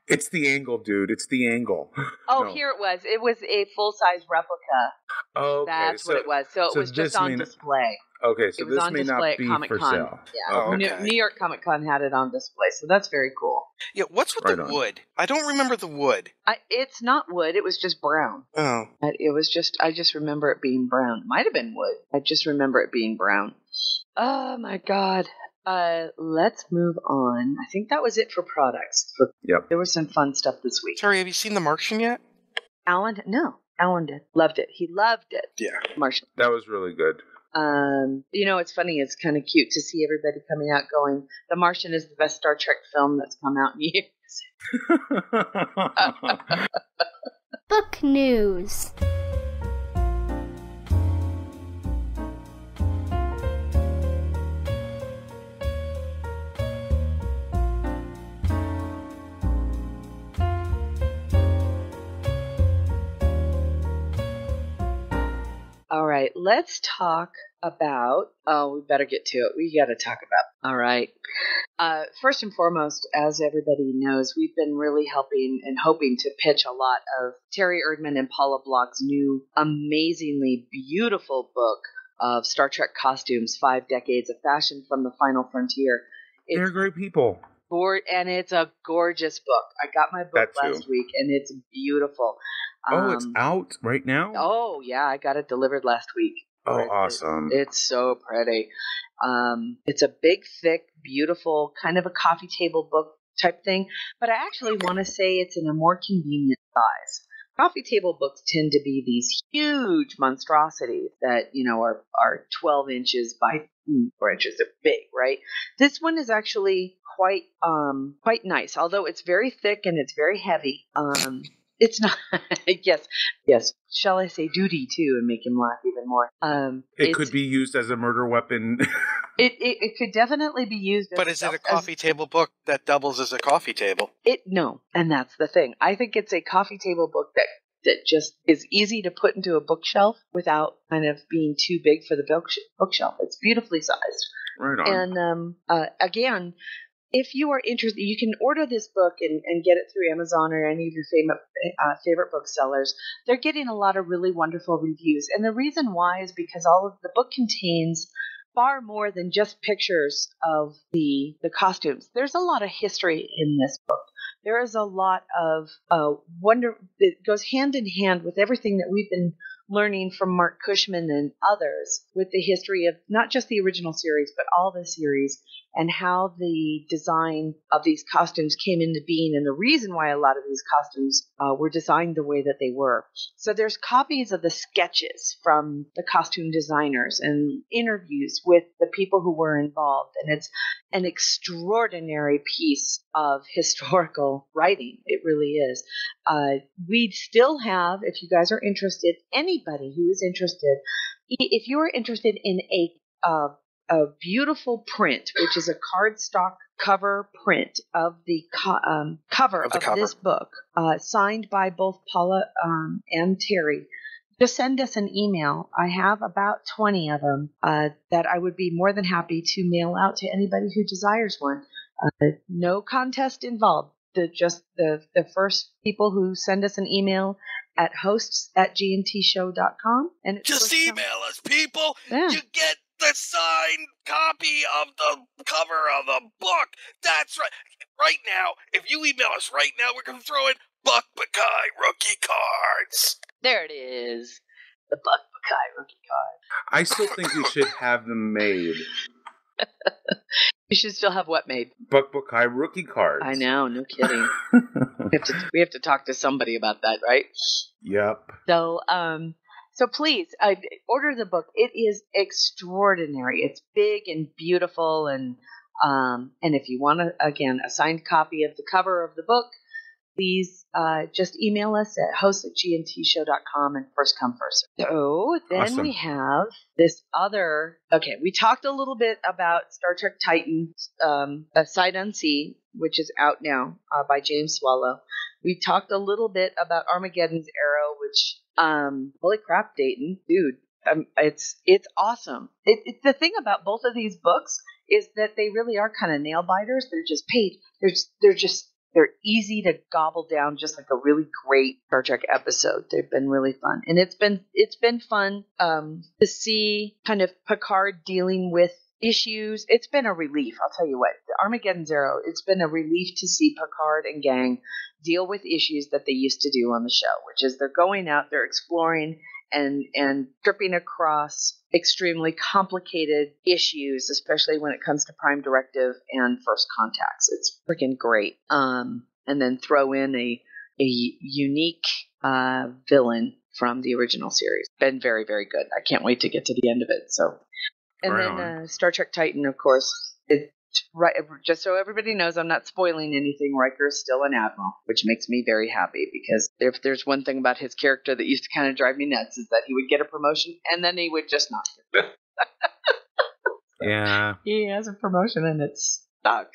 Speaker 2: It's the angle, dude. It's the angle.
Speaker 4: Oh, no. Here it was. It was a full-size replica.
Speaker 2: Oh, okay.
Speaker 4: That's what it was. So it was just on display.
Speaker 2: Okay, so
Speaker 4: it was
Speaker 2: this
Speaker 4: on
Speaker 2: may
Speaker 4: display
Speaker 2: not be
Speaker 4: at Comic-Con.
Speaker 2: for sale.
Speaker 4: Yeah.
Speaker 2: Oh,
Speaker 6: okay.
Speaker 4: New York Comic Con had it on display, so that's very cool.
Speaker 6: Yeah, what's with the wood? I don't remember the wood.
Speaker 4: It's not wood. It was just brown.
Speaker 6: Oh.
Speaker 4: I just remember it being brown. Might have been wood. I just remember it being brown. Oh, my God. Let's move on. I think that was it for products.
Speaker 2: Yep.
Speaker 4: There was some fun stuff this week.
Speaker 6: Sorry, have you seen The Martian yet?
Speaker 4: Alan did. Loved it. He loved it.
Speaker 6: Yeah.
Speaker 4: Martian.
Speaker 2: That was really good.
Speaker 4: It's funny. It's kind of cute to see everybody coming out going, The Martian is the best Star Trek film that's come out in years.
Speaker 1: Book news.
Speaker 4: All right, let's talk about, we better get to it. We got to talk about, all right. First and foremost, as everybody knows, we've been really helping and hoping to pitch a lot of Terry Erdman and Paula Block's new, amazingly beautiful book of Star Trek costumes, 5 Decades of Fashion from the Final Frontier.
Speaker 2: They're great people.
Speaker 4: And it's a gorgeous book. I got my book last week, and it's beautiful.
Speaker 2: It's out right now?
Speaker 4: Oh, yeah. I got it delivered last week.
Speaker 2: Oh, awesome.
Speaker 4: It's so pretty. It's a big, thick, beautiful, kind of a coffee table book type thing. But I actually want to say it's in a more convenient size. Coffee table books tend to be these huge monstrosities that, are 12 inches by 4 inches. They're big, right? This one is actually quite nice, although it's very thick and it's very heavy. It's not. yes. Shall I say duty too, and make him laugh even more?
Speaker 2: It could be used as a murder weapon.
Speaker 4: it could definitely be used.
Speaker 6: But is it a coffee table book that doubles as a coffee table?
Speaker 4: No, and that's the thing. I think it's a coffee table book that just is easy to put into a bookshelf without kind of being too big for the bookshelf. It's beautifully sized.
Speaker 2: Right on.
Speaker 4: And again, if you are interested, you can order this book and get it through Amazon or any of your favorite booksellers. They're getting a lot of really wonderful reviews. And the reason why is because all of the book contains far more than just pictures of the costumes. There's a lot of history in this book. There is a lot of wonder that goes hand in hand with everything that we've been learning from Mark Cushman and others with the history of not just the original series, but all the series, and how the design of these costumes came into being and the reason why a lot of these costumes were designed the way that they were. So there's copies of the sketches from the costume designers and interviews with the people who were involved. And it's an extraordinary piece of historical writing. It really is. We still have, if you guys are interested, anybody who is interested, if you are interested in a beautiful print, which is a cardstock cover print of the cover of this book, signed by both Paula and Terry, just send us an email. I have about 20 of them that I would be more than happy to mail out to anybody who desires one. No contest involved. The first people who send us an email at hosts@gntshow.com. And
Speaker 6: just email us, people.
Speaker 4: Yeah.
Speaker 6: You get the signed copy of the cover of the book. That's right. Right now, if you email us right now, we're going to throw in Buck Buckeye rookie cards.
Speaker 4: There it is. The Buck Buckeye rookie card.
Speaker 2: I still think we should have them made.
Speaker 4: You should still have what made?
Speaker 2: Buck Buckeye rookie cards.
Speaker 4: I know, no kidding. we have to talk to somebody about that, right?
Speaker 2: Yep.
Speaker 4: So please order the book. It is extraordinary. It's big and beautiful, and if you want a signed copy of the cover of the book, please just email us at hosts@gntshow.com and first come first. So then
Speaker 2: awesome.
Speaker 4: We have this other. Okay, we talked a little bit about Star Trek Titan, Sight Unseen, which is out now by James Swallow. We talked a little bit about Armageddon's Arrow, which holy crap, Dayton, dude, it's awesome. The thing about both of these books is that they really are kind of nail biters. They're just They're easy to gobble down, just like a really great Star Trek episode. They've been really fun, and it's been fun to see kind of Picard dealing with issues. It's been a relief, I'll tell you what. Armageddon Zero, it's been a relief to see Picard and gang deal with issues that they used to do on the show, which is they're going out, they're exploring and tripping across extremely complicated issues, especially when it comes to Prime Directive and First Contacts. It's freaking great. And then throw in a unique villain from the original series. Been very, very good. I can't wait to get to the end of it. So, and right then Star Trek Titan, of course. Right, just so everybody knows, I'm not spoiling anything. Riker is still an admiral, which makes me very happy, because if there's one thing about his character that used to kind of drive me nuts, is that he would get a promotion and then he would just not.
Speaker 2: Yeah,
Speaker 4: he has a promotion and it's stuck.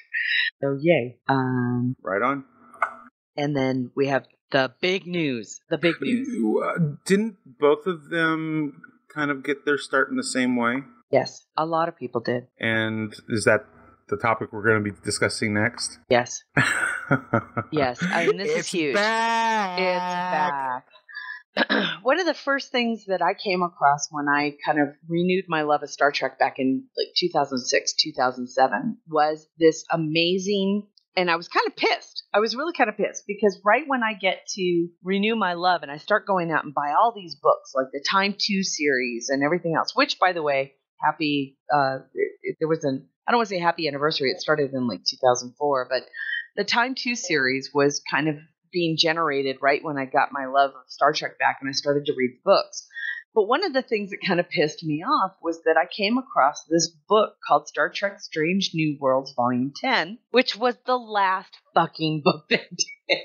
Speaker 4: So yay!
Speaker 2: Right on.
Speaker 4: And then we have the big news. The big news.
Speaker 2: Didn't both of them kind of get their start in the same way?
Speaker 4: Yes, a lot of people did. And
Speaker 2: is that the topic we're going to be discussing next?
Speaker 4: Yes. Yes. I mean, this is huge. It's back. One of the first things that I came across when I kind of renewed my love of Star Trek back in like 2006, 2007 was this amazing, and I was kind of pissed. I was really kind of pissed because right when I get to renew my love and I start going out and buy all these books like the Time 2 series and everything else, which, by the way, happy, there was I don't want to say happy anniversary. It started in like 2004, but the Time 2 series was kind of being generated right when I got my love of Star Trek back and I started to read books. But one of the things that kind of pissed me off was that I came across this book called Star Trek Strange New Worlds Volume 10, which was the last fucking book that did.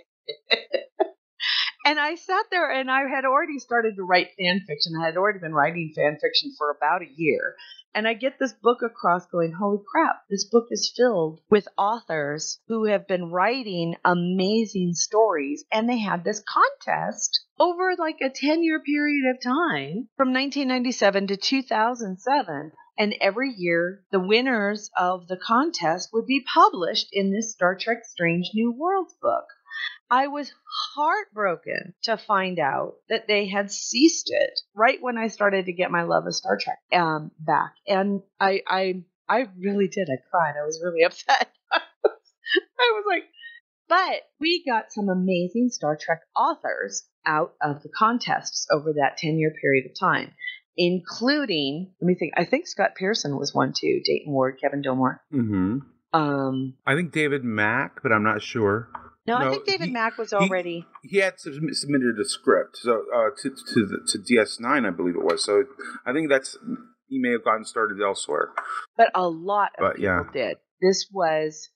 Speaker 4: And I sat there and I had already started to write fan fiction. I had already been writing fan fiction for about a year. And I get this book across going, holy crap, this book is filled with authors who have been writing amazing stories. And they had this contest over like a 10-year period of time from 1997 to 2007. And every year, the winners of the contest would be published in this Star Trek Strange New Worlds book. I was heartbroken to find out that they had ceased it right when I started to get my love of Star Trek back. And I really did. I cried. I was really upset. I was like, but we got some amazing Star Trek authors out of the contests over that 10-year period of time, including, let me think, I think Scott Pearson was one too, Dayton Ward, Kevin Dilmore.
Speaker 2: Mm-hmm. I think David Mack, but I'm not sure.
Speaker 4: No, I think David Mack was already.
Speaker 2: He had submitted a script to DS9, I believe it was. So I think he may have gotten started elsewhere.
Speaker 4: But a lot of people did. This was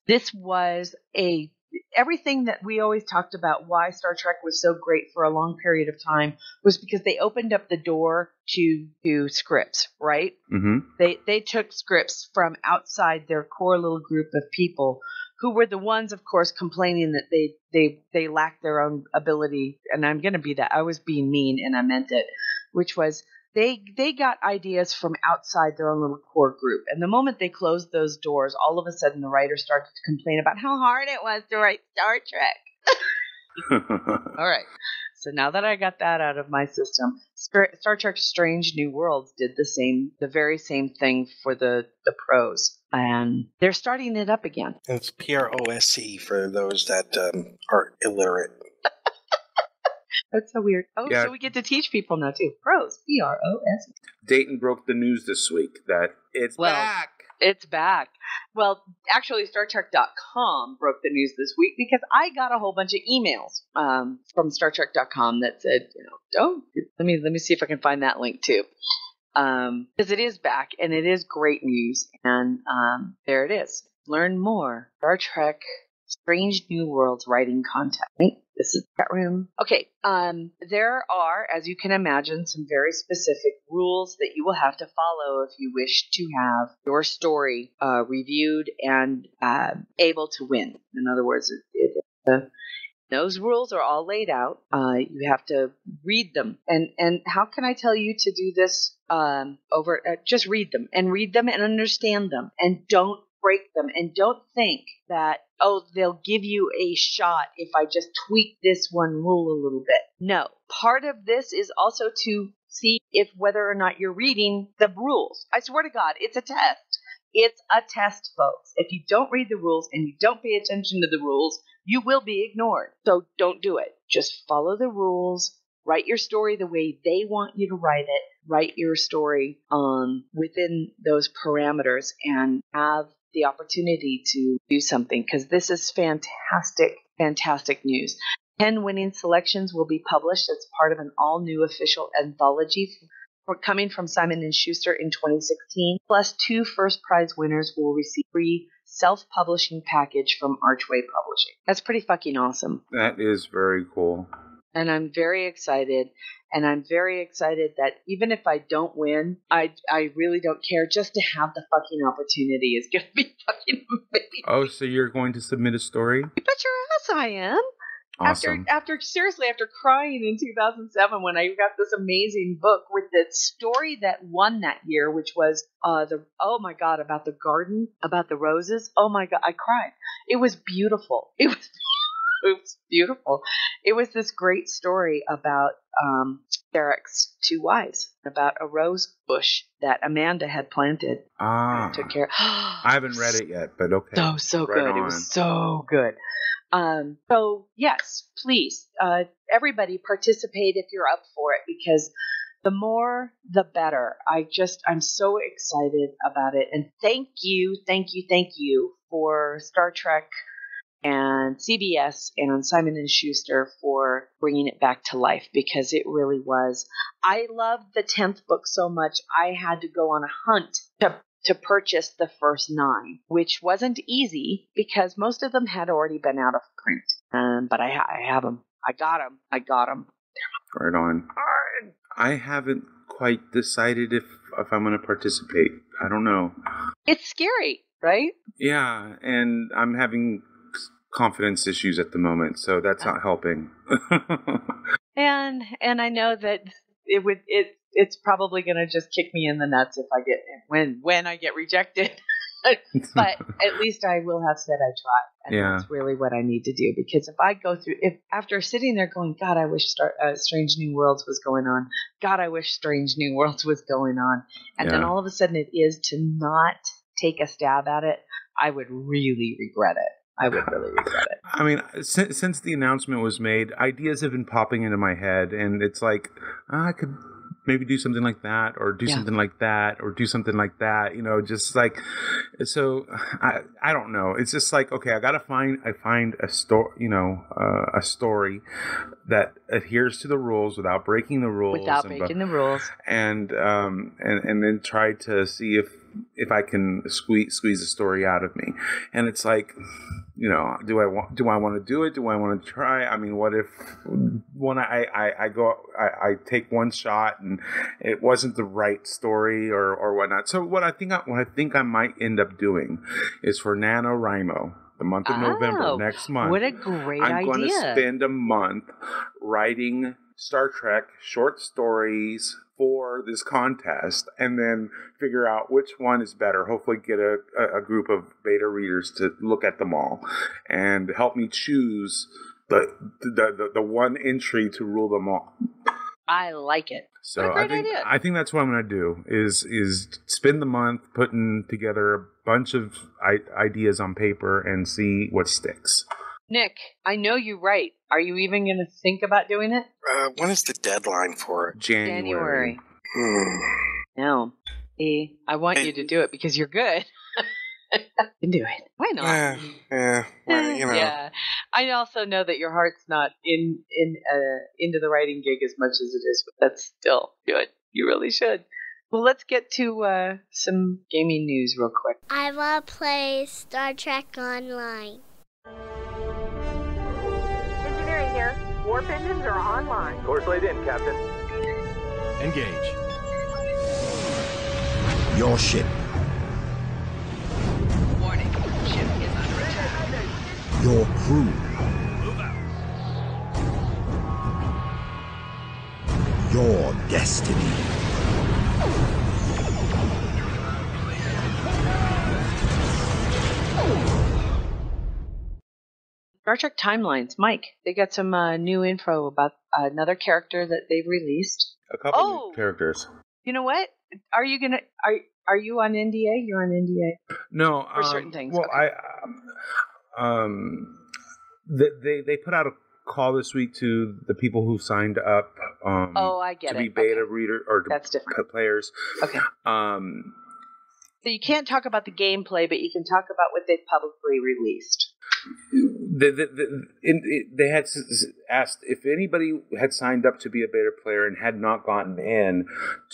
Speaker 4: everything that we always talked about. Why Star Trek was so great for a long period of time was because they opened up the door to scripts, right?
Speaker 2: Mm-hmm.
Speaker 4: They took scripts from outside their core little group of people, who were the ones, of course, complaining that they lacked their own ability. And I'm going to be that. I was being mean, and I meant it, which was they got ideas from outside their own little core group. And the moment they closed those doors, all of a sudden the writers started to complain about how hard it was to write Star Trek. All right. So now that I got that out of my system, Star Trek Strange New Worlds did the very same thing for the prose. And they're starting it up again.
Speaker 6: It's PROSE for those that are illiterate.
Speaker 4: That's so weird. Oh, yeah. So we get to teach people now too. Prose, PROSE.
Speaker 2: Dayton broke the news this week that it's back.
Speaker 4: It's back. Well, actually, StarTrek.com broke the news this week because I got a whole bunch of emails from StarTrek.com that said, don't. Let me see if I can find that link too. Because it is back and it is great news. And there it is. Learn more. Star Trek Strange New Worlds writing content. This is the chat room. Okay. There are, as you can imagine, some very specific rules that you will have to follow if you wish to have your story reviewed and able to win. In other words, those rules are all laid out. You have to read them. And how can I tell you to do this just read them and understand them. And don't break them. And don't think that, oh, they'll give you a shot if I just tweak this one rule a little bit. No. Part of this is also to see if whether or not you're reading the rules. I swear to God, it's a test. It's a test, folks. If you don't read the rules and you don't pay attention to the rules, you will be ignored. So don't do it. Just follow the rules. Write your story the way they want you to write it. Write your story within those parameters and have the opportunity to do something, because this is fantastic, fantastic news. 10 winning selections will be published as part of an all-new official anthology coming from Simon & Schuster in 2016, plus 2 first prize winners will receive free self-publishing package from Archway Publishing. That's pretty fucking awesome.
Speaker 2: That is very cool.
Speaker 4: And I'm very excited. And I'm very excited that even if I don't win, I really don't care. Just to have the fucking opportunity is going to be fucking amazing.
Speaker 2: Oh, so you're going to submit a story?
Speaker 4: You bet your ass I am.
Speaker 2: Awesome.
Speaker 4: After crying in 2007 when I got this amazing book with the story that won that year, which was about the garden, about the roses. Oh my God, I cried. It was beautiful. It was beautiful. It was this great story about Derek's 2 wives, about a rose bush that Amanda had planted. Took care.
Speaker 2: I haven't read it yet, but okay.
Speaker 4: So good. It was so good. So yes, please, everybody participate if you're up for it, because the more, the better. I'm so excited about it. And thank you for Star Trek and CBS and Simon & Schuster for bringing it back to life, because it really was. I loved the 10th book so much, I had to go on a hunt to purchase the first 9, which wasn't easy because most of them had already been out of print. But I have them. I got them.
Speaker 2: Right on. I haven't quite decided if I'm going to participate. I don't know.
Speaker 4: It's scary, right?
Speaker 2: Yeah, and I'm having confidence issues at the moment, so that's not helping.
Speaker 4: And I know that it's probably going to just kick me in the nuts if I get when I get rejected. But at least I will have said I tried, and that's really what I need to do. Because if after sitting there going, God, I wish Strange New Worlds was going on. God, I wish Strange New Worlds was going on, and then all of a sudden it is to not take a stab at it, I would really regret it. I would really regret it.
Speaker 2: I mean, since the announcement was made, ideas have been popping into my head, and it's like, I could maybe do something like that, or do something like that, or do something like that, just like, so I don't know. It's just like, okay, I find a story, a story that adheres to the rules without breaking the rules. And then try to see if I can squeeze a story out of me. And it's like, do I want to do it? Do I want to try? I mean, what if when I take one shot and it wasn't the right story or whatnot? So what I think I might end up doing is for NaNoWriMo, the month of November, next month.
Speaker 4: What a great idea.
Speaker 2: I'm going to spend a month writing Star Trek short stories for this contest, and then figure out which one is better. Hopefully get a group of beta readers to look at them all and help me choose the one entry to rule them all.
Speaker 4: I like it.
Speaker 2: So I think that's what I'm going to do is spend the month putting together a bunch of ideas on paper and see what sticks.
Speaker 4: Nick, I know you write. Are you even going to think about doing it?
Speaker 6: When is the deadline for it?
Speaker 2: January.
Speaker 4: No. I want you to do it because you're good. You can do it. Why not? Yeah. I also know that your heart's not into the writing gig as much as it is, but that's still good. You really should. Well, let's get to some gaming news real quick.
Speaker 1: I want to play Star Trek Online.
Speaker 10: Engineering here. Warp engines are online.
Speaker 11: Course laid in, Captain.
Speaker 12: Engage.
Speaker 13: Your ship.
Speaker 14: Warning. Ship is under attack.
Speaker 13: Your crew.
Speaker 12: Move out.
Speaker 13: Your destiny.
Speaker 4: Star Trek Timelines, Mike. They got some new info about another character that they've released.
Speaker 2: A couple new characters.
Speaker 4: You know what? Are you on NDA? You're on NDA.
Speaker 2: No,
Speaker 4: for certain things.
Speaker 2: Well,
Speaker 4: okay.
Speaker 2: They put out a call this week to the people who signed up.
Speaker 4: I get
Speaker 2: to be beta reader or
Speaker 4: that's different.
Speaker 2: Players.
Speaker 4: Okay. So you can't talk about the gameplay, but you can talk about what they've publicly released.
Speaker 2: They had asked if anybody had signed up to be a beta player and had not gotten in,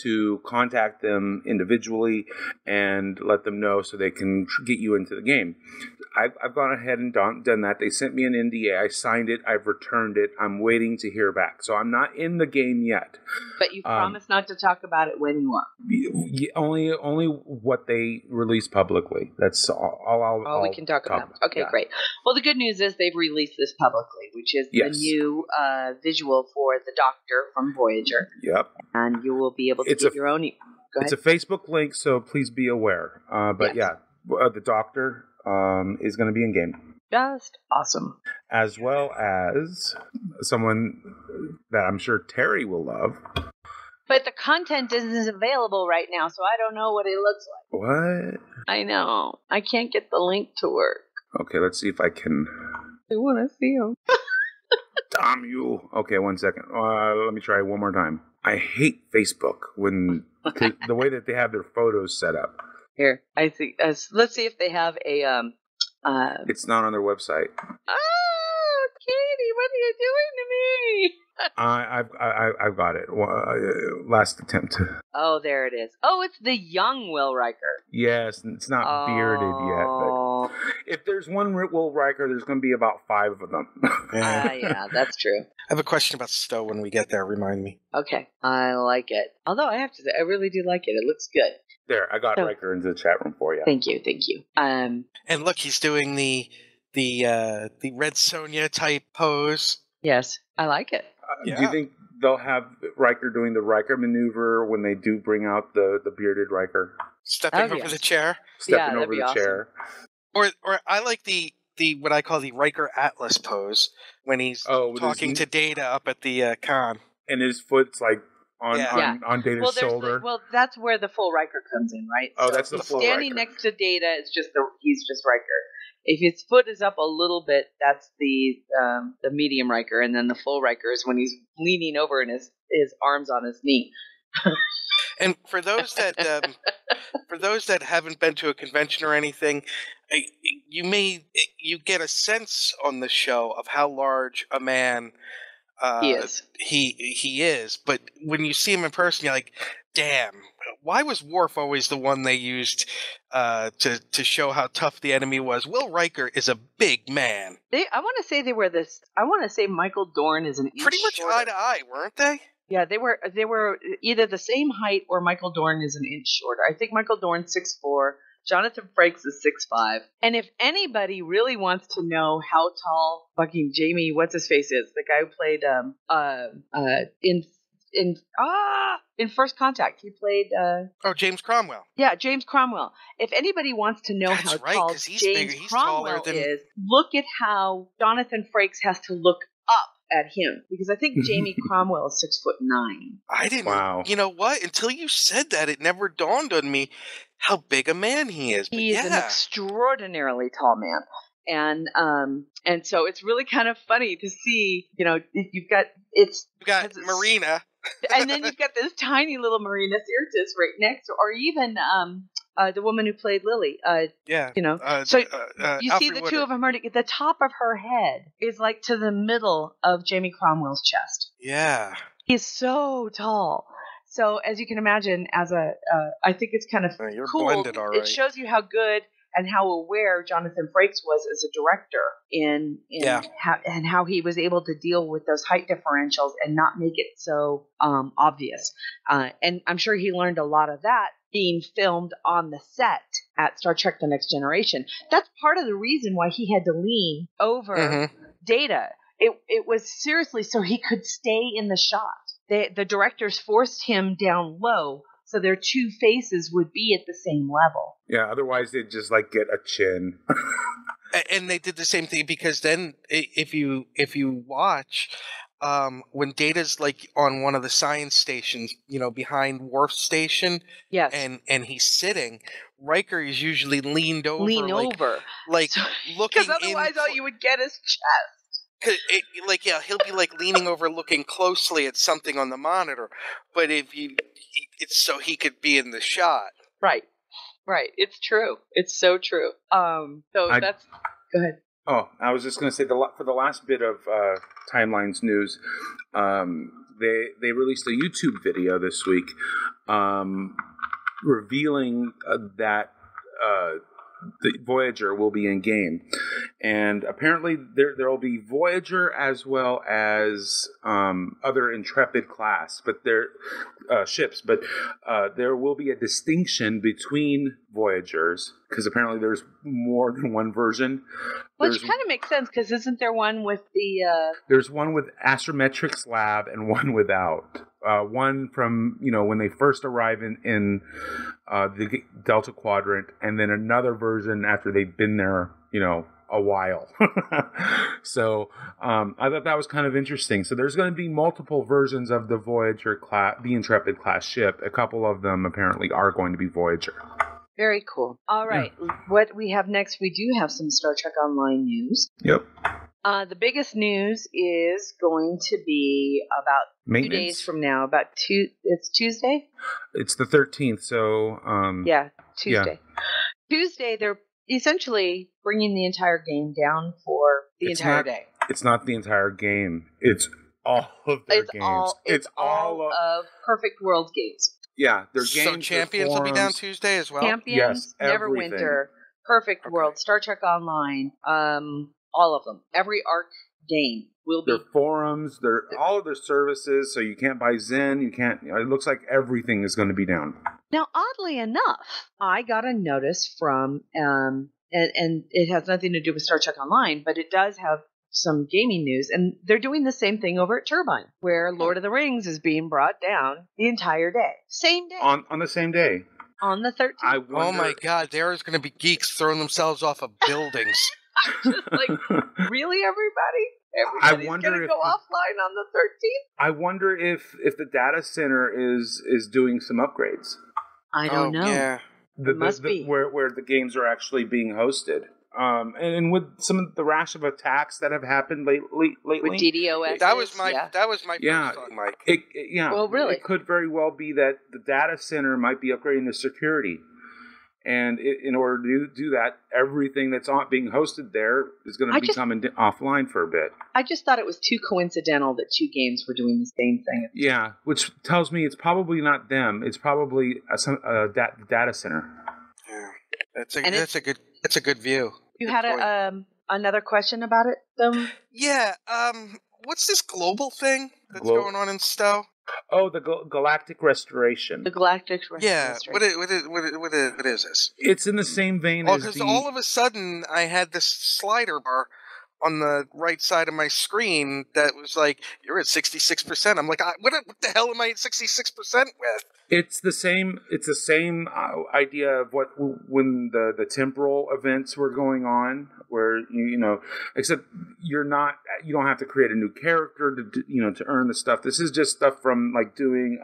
Speaker 2: to contact them individually and let them know so they can get you into the game. I've gone ahead and done that. They sent me an NDA. I signed it. I've returned it. I'm waiting to hear back. So I'm not in the game yet.
Speaker 4: But you promised not to talk about it when you are.
Speaker 2: Only what they release publicly. That's all
Speaker 4: we can talk about. Okay, yeah. Great. Well, the good news is they've released this publicly, which is the new visual for the Doctor from Voyager.
Speaker 2: Yep.
Speaker 4: And you will be able to get your own. Go ahead.
Speaker 2: It's a Facebook link, so please be aware. The Doctor is going to be in game.
Speaker 4: Just awesome.
Speaker 2: As well as someone that I'm sure Terry will love.
Speaker 4: But the content isn't available right now, so I don't know what it looks like.
Speaker 2: What?
Speaker 4: I know. I can't get the link to work.
Speaker 2: Okay, let's see if I can.
Speaker 4: I want to see him.
Speaker 2: Damn you. Okay, 1 second. Let me try one more time. I hate Facebook when the way that they have their photos set up.
Speaker 4: Here, I see. Let's see if they have a.
Speaker 2: It's not on their website.
Speaker 4: Oh, Katie, what are you doing to me?
Speaker 2: I've got it. Last attempt.
Speaker 4: Oh, there it is. Oh, it's the young Will Riker.
Speaker 2: Yes, it's not bearded yet. But if there's one Will Riker, there's going to be about 5 of them.
Speaker 4: Yeah, that's true.
Speaker 6: I have a question about Stowe when we get there. Remind me.
Speaker 4: Okay, I like it. Although I have to say, I really do like it. It looks good.
Speaker 2: There, I got Riker into the chat room for you.
Speaker 4: Thank you.
Speaker 6: And look, he's doing the Red Sonja type pose.
Speaker 4: Yes, I like it.
Speaker 2: Do you think they'll have Riker doing the Riker maneuver when they do bring out the bearded Riker?
Speaker 6: Stepping over the chair?
Speaker 2: Stepping over the chair.
Speaker 6: Or I like the what I call the Riker Atlas pose when he's talking to Data up at the con.
Speaker 2: And his foot's like on Data's shoulder.
Speaker 4: Well, that's where the full Riker comes in, right?
Speaker 2: Oh, so that's the full
Speaker 4: standing
Speaker 2: Riker.
Speaker 4: Next to Data, it's just he's just Riker. If his foot is up a little bit, that's the medium Riker, and then the full Riker is when he's leaning over and his arms on his knee.
Speaker 6: And for those that haven't been to a convention or anything, you get a sense on the show of how large a man
Speaker 4: he is.
Speaker 6: He is, but when you see him in person, you're like, damn. Why was Worf always the one they used to show how tough the enemy was? Will Riker is a big man.
Speaker 4: I want to say they were this. I want to say Michael Dorn is an inch
Speaker 6: pretty much
Speaker 4: shorter.
Speaker 6: eye to eye, weren't they?
Speaker 4: Yeah, they were either the same height or Michael Dorn is an inch shorter. I think Michael Dorn's 6'4". Jonathan Frakes is 6'5". And if anybody really wants to know how tall fucking Jamie what's his face is, the guy who played in First Contact, he played
Speaker 6: James Cromwell.
Speaker 4: Yeah, James Cromwell. If anybody wants to know how tall James Cromwell is, look at how Jonathan Frakes has to look up at him, because I think Jamie Cromwell is 6'9".
Speaker 6: I didn't. Wow. You know what? Until you said that, it never dawned on me how big a man he is.
Speaker 4: He is an extraordinarily tall man. And so it's really kind of funny to see, you've got
Speaker 6: Marina.
Speaker 4: And then you've got this tiny little Marina Sirtis right next, or even the woman who played Lily. So you see the two of them are the top of her head is like to the middle of Jamie Cromwell's chest.
Speaker 6: Yeah,
Speaker 4: he's so tall. So as you can imagine, I think it's kind of cool.
Speaker 6: Blended, all right.
Speaker 4: It shows you how good and how aware Jonathan Frakes was as a director and how he was able to deal with those height differentials and not make it so obvious. And I'm sure he learned a lot of that being filmed on the set at Star Trek The Next Generation. That's part of the reason why he had to lean over Data. It was seriously so he could stay in the shot. The directors forced him down low So their two faces would be at the same level.
Speaker 2: Yeah, otherwise they'd just like get a chin.
Speaker 6: And they did the same thing because then if you watch when Data's like on one of the science stations, behind Worf's station,
Speaker 4: yes,
Speaker 6: and he's sitting, Riker is usually leaned over, like
Speaker 4: so,
Speaker 6: looking.
Speaker 4: Because otherwise, all you would get is chest.
Speaker 6: He'll be like leaning over, looking closely at something on the monitor. But it's so he could be in the shot.
Speaker 4: Right. It's true. It's so true. Go ahead.
Speaker 2: Oh, I was just going to say for the last bit of Timelines news, they released a YouTube video this week revealing that the Voyager will be in game, and apparently there will be Voyager as well as other Intrepid class, but they're ships. But there will be a distinction between Voyagers because apparently there's more than one version.
Speaker 4: Which kind of makes sense because isn't there one with the?
Speaker 2: There's one with Astrometrics Lab and one without. One from when they first arrive in the Delta Quadrant, and then another version after they've been there, a while. So I thought that was kind of interesting. So there's going to be multiple versions of the Voyager class, the Intrepid class ship. A couple of them apparently are going to be Voyager.
Speaker 4: Very cool. All right, What we have next? We do have some Star Trek Online news.
Speaker 2: Yep.
Speaker 4: The biggest news is going to be about 2 days from now. It's Tuesday?
Speaker 2: It's the 13th, so...
Speaker 4: Tuesday.
Speaker 2: Yeah.
Speaker 4: Tuesday, they're essentially bringing the entire game down for the entire day.
Speaker 2: It's not the entire game. It's all of their games.
Speaker 4: It's all of Perfect World games.
Speaker 2: Yeah, their games.
Speaker 6: So Champions will be down Tuesday as well?
Speaker 4: Champions,
Speaker 2: yes,
Speaker 4: Neverwinter, Perfect World, Star Trek Online, all of them. Every ARC game will be.
Speaker 2: Their forums, all of their services, so you can't buy Zen, you can't, it looks like everything is going to be down.
Speaker 4: Now, oddly enough, I got a notice from, and it has nothing to do with Star Trek Online, but it does have some gaming news, and they're doing the same thing over at Turbine, where Lord of the Rings is being brought down the entire day. Same day.
Speaker 2: On the same day.
Speaker 4: On the 13th.
Speaker 6: Oh my God, there's going to be geeks throwing themselves off of buildings.
Speaker 4: Just like, really, everybody? Everybody's going to go offline on the 13th?
Speaker 2: I wonder if the data center is doing some upgrades.
Speaker 4: I don't know.
Speaker 6: Yeah.
Speaker 4: Must be.
Speaker 2: Where the games are actually being hosted. And with some of the rash of attacks that have happened lately,
Speaker 4: with DDoS,
Speaker 6: that was my first thought, Mike.
Speaker 4: Well, really,
Speaker 2: it could very well be that the data center might be upgrading the security, and in order to do that, everything that's being hosted there is going to be coming offline for a bit.
Speaker 4: I just thought it was too coincidental that two games were doing the same thing.
Speaker 2: Yeah, which tells me it's probably not them. It's probably a data center.
Speaker 6: Yeah, that's a good view.
Speaker 4: You had another question about it, though?
Speaker 6: Yeah. What's this global thing that's going on in Stowe?
Speaker 2: Oh, the Galactic Restoration.
Speaker 4: The Galactic Restoration.
Speaker 6: Yeah. What is this?
Speaker 2: It's in the same vein as
Speaker 6: because all of a sudden I had this slider bar on the right side of my screen that was like, you're at 66%. I'm like, what the hell am I at 66% with?
Speaker 2: It's the same idea of when the temporal events were going on, where except you don't have to create a new character to earn the stuff. This is just stuff from like doing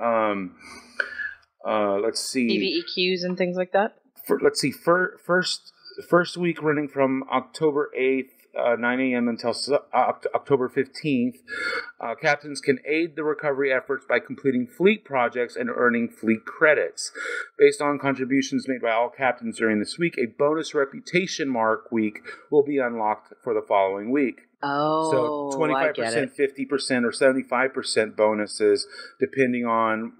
Speaker 2: let's see,
Speaker 4: PvEQs and things like that.
Speaker 2: Let's see, first week running from October 8th. 9 a.m. until October 15th. Captains can aid the recovery efforts by completing fleet projects and earning fleet credits. Based on contributions made by all captains during this week, a bonus reputation mark week will be unlocked for the following week.
Speaker 4: Oh,
Speaker 2: so 25%, 50%, or 75% bonuses, depending on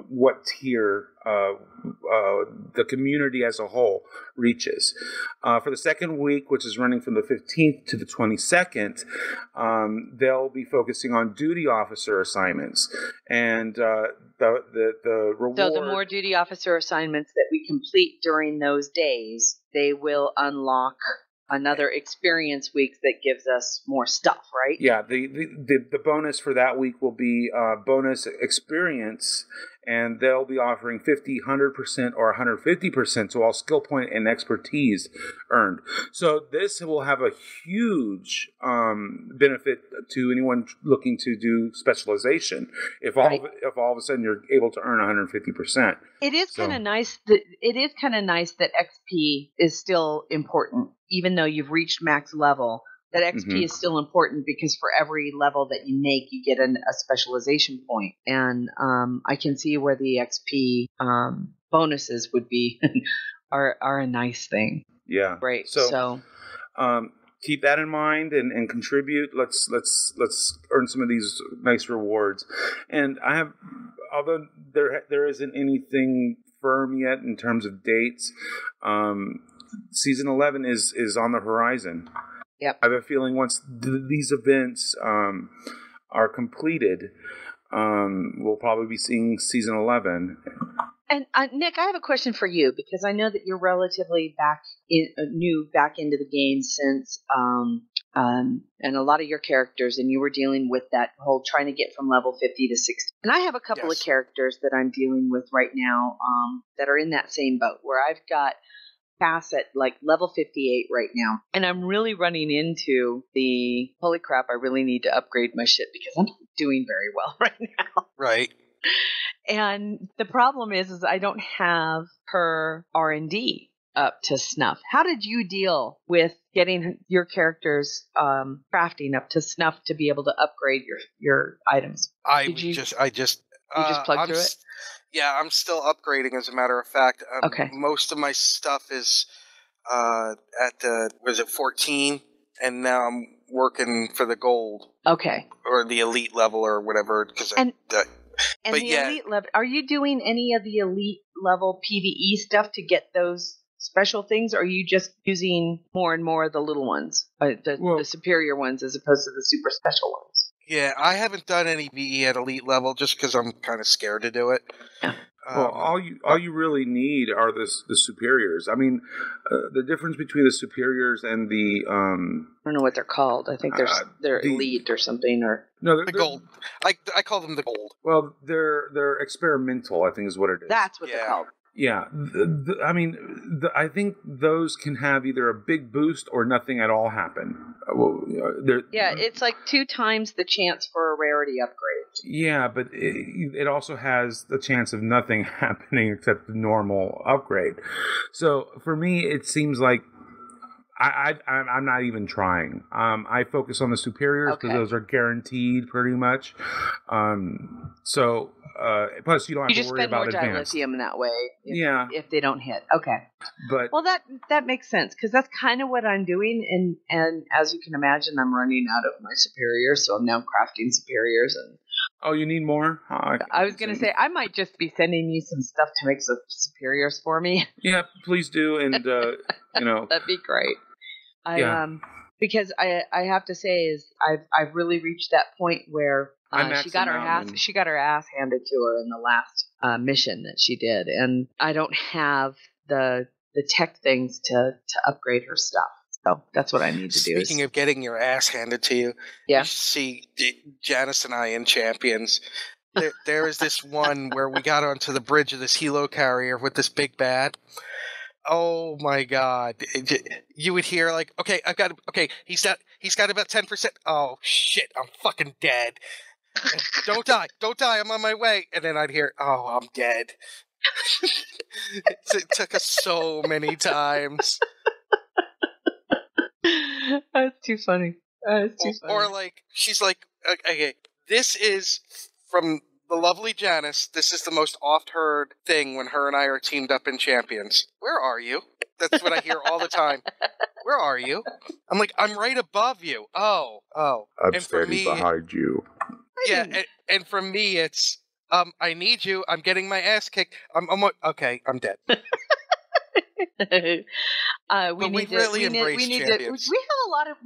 Speaker 2: what tier the community as a whole reaches. For the second week, which is running from the 15th to the 22nd, they'll be focusing on duty officer assignments. And the reward...
Speaker 4: So the more duty officer assignments that we complete during those days, they will unlock another experience week that gives us more stuff, right?
Speaker 2: Yeah, the bonus for that week will be bonus experience and they'll be offering 50, 100%, or 150% to all skill point and expertise earned. So this will have a huge benefit to anyone looking to do specialization. If all of a sudden you're able to earn 150%.
Speaker 4: It is kind of nice. It is kind of nice that XP is still important, even though you've reached max level. That XP is still important because for every level that you make, you get a specialization point. And I can see where the XP bonuses would be are a nice thing.
Speaker 2: Yeah.
Speaker 4: Right.
Speaker 2: So keep that in mind and contribute. Let's earn some of these nice rewards. And I have, although there isn't anything firm yet in terms of dates, season 11 is on the horizon.
Speaker 4: Yep.
Speaker 2: I have a feeling once these events are completed, we'll probably be seeing season 11.
Speaker 4: And Nick, I have a question for you because I know that you're relatively new back into the game since, and a lot of your characters, and you were dealing with that whole trying to get from level 50 to 60. And I have a couple of characters that I'm dealing with right now that are in that same boat where I've got pass at like level 58 right now, and I'm really running into the holy crap, I really need to upgrade my shit because I'm doing very well right now.
Speaker 6: Right.
Speaker 4: And the problem is I don't have her R&D up to snuff. How did you deal with getting your characters crafting up to snuff to be able to upgrade your items?
Speaker 6: I just
Speaker 4: plug through it?
Speaker 6: Yeah, I'm still upgrading, as a matter of fact.
Speaker 4: Okay.
Speaker 6: Most of my stuff is at the, 14? And now I'm working for the gold.
Speaker 4: Okay.
Speaker 6: Or the elite level or whatever.
Speaker 4: Elite level, are you doing any of the elite level PvE stuff to get those special things, or are you just using more and more of the little ones, the superior ones, as opposed to the super special ones?
Speaker 6: Yeah, I haven't done any BE at elite level just because I'm kind of scared to do it.
Speaker 4: Yeah.
Speaker 2: Well, all you really need are the superiors. I mean, the difference between the superiors and the
Speaker 4: I don't know what they're called. I think they're elite or something, or
Speaker 6: no, the gold. I call them the gold.
Speaker 2: Well, they're experimental, I think is what it is.
Speaker 4: That's what they're called.
Speaker 2: Yeah, I think those can have either a big boost or nothing at all happen.
Speaker 4: It's like 2 times the chance for a rarity upgrade.
Speaker 2: Yeah, but it also has the chance of nothing happening except the normal upgrade. So for me, it seems like I'm not even trying. I focus on the superiors because those are guaranteed pretty much. Plus, you don't have to worry about advanced.
Speaker 4: You just spend more dilithium that way. If they don't hit. Okay.
Speaker 2: But
Speaker 4: that makes sense because that's kind of what I'm doing, and as you can imagine, I'm running out of my superiors, so I'm now crafting superiors. And
Speaker 2: oh, you need more?
Speaker 4: I was going to say I might just be sending you some stuff to make some superiors for me.
Speaker 2: Yeah, please do, and
Speaker 4: that'd be great. Because I have to say is I've really reached that point where she got her ass handed to her in the last mission that she did, and I don't have the tech things to upgrade her stuff. So that's what I need to do.
Speaker 6: Speaking of getting your ass handed to you, you see Janice and I in Champions. There is this one where we got onto the bridge of this helo carrier with this big bad. Oh my God! You would hear like, he's got about 10%. Oh shit! I'm fucking dead. Don't die! I'm on my way. And then I'd hear, oh, I'm dead. It took us so many times.
Speaker 4: That's too funny.
Speaker 6: Or like, she's like, okay, this is from the lovely Janice. This is the most oft-heard thing when her and I are teamed up in Champions. Where are you? That's what I hear all the time. Where are you? I'm like, I'm right above you. Oh.
Speaker 7: I'm standing behind you.
Speaker 6: Yeah, and for me, it's, I need you. I'm getting my ass kicked. I'm dead. We really embrace Champions.
Speaker 4: We have a lot of,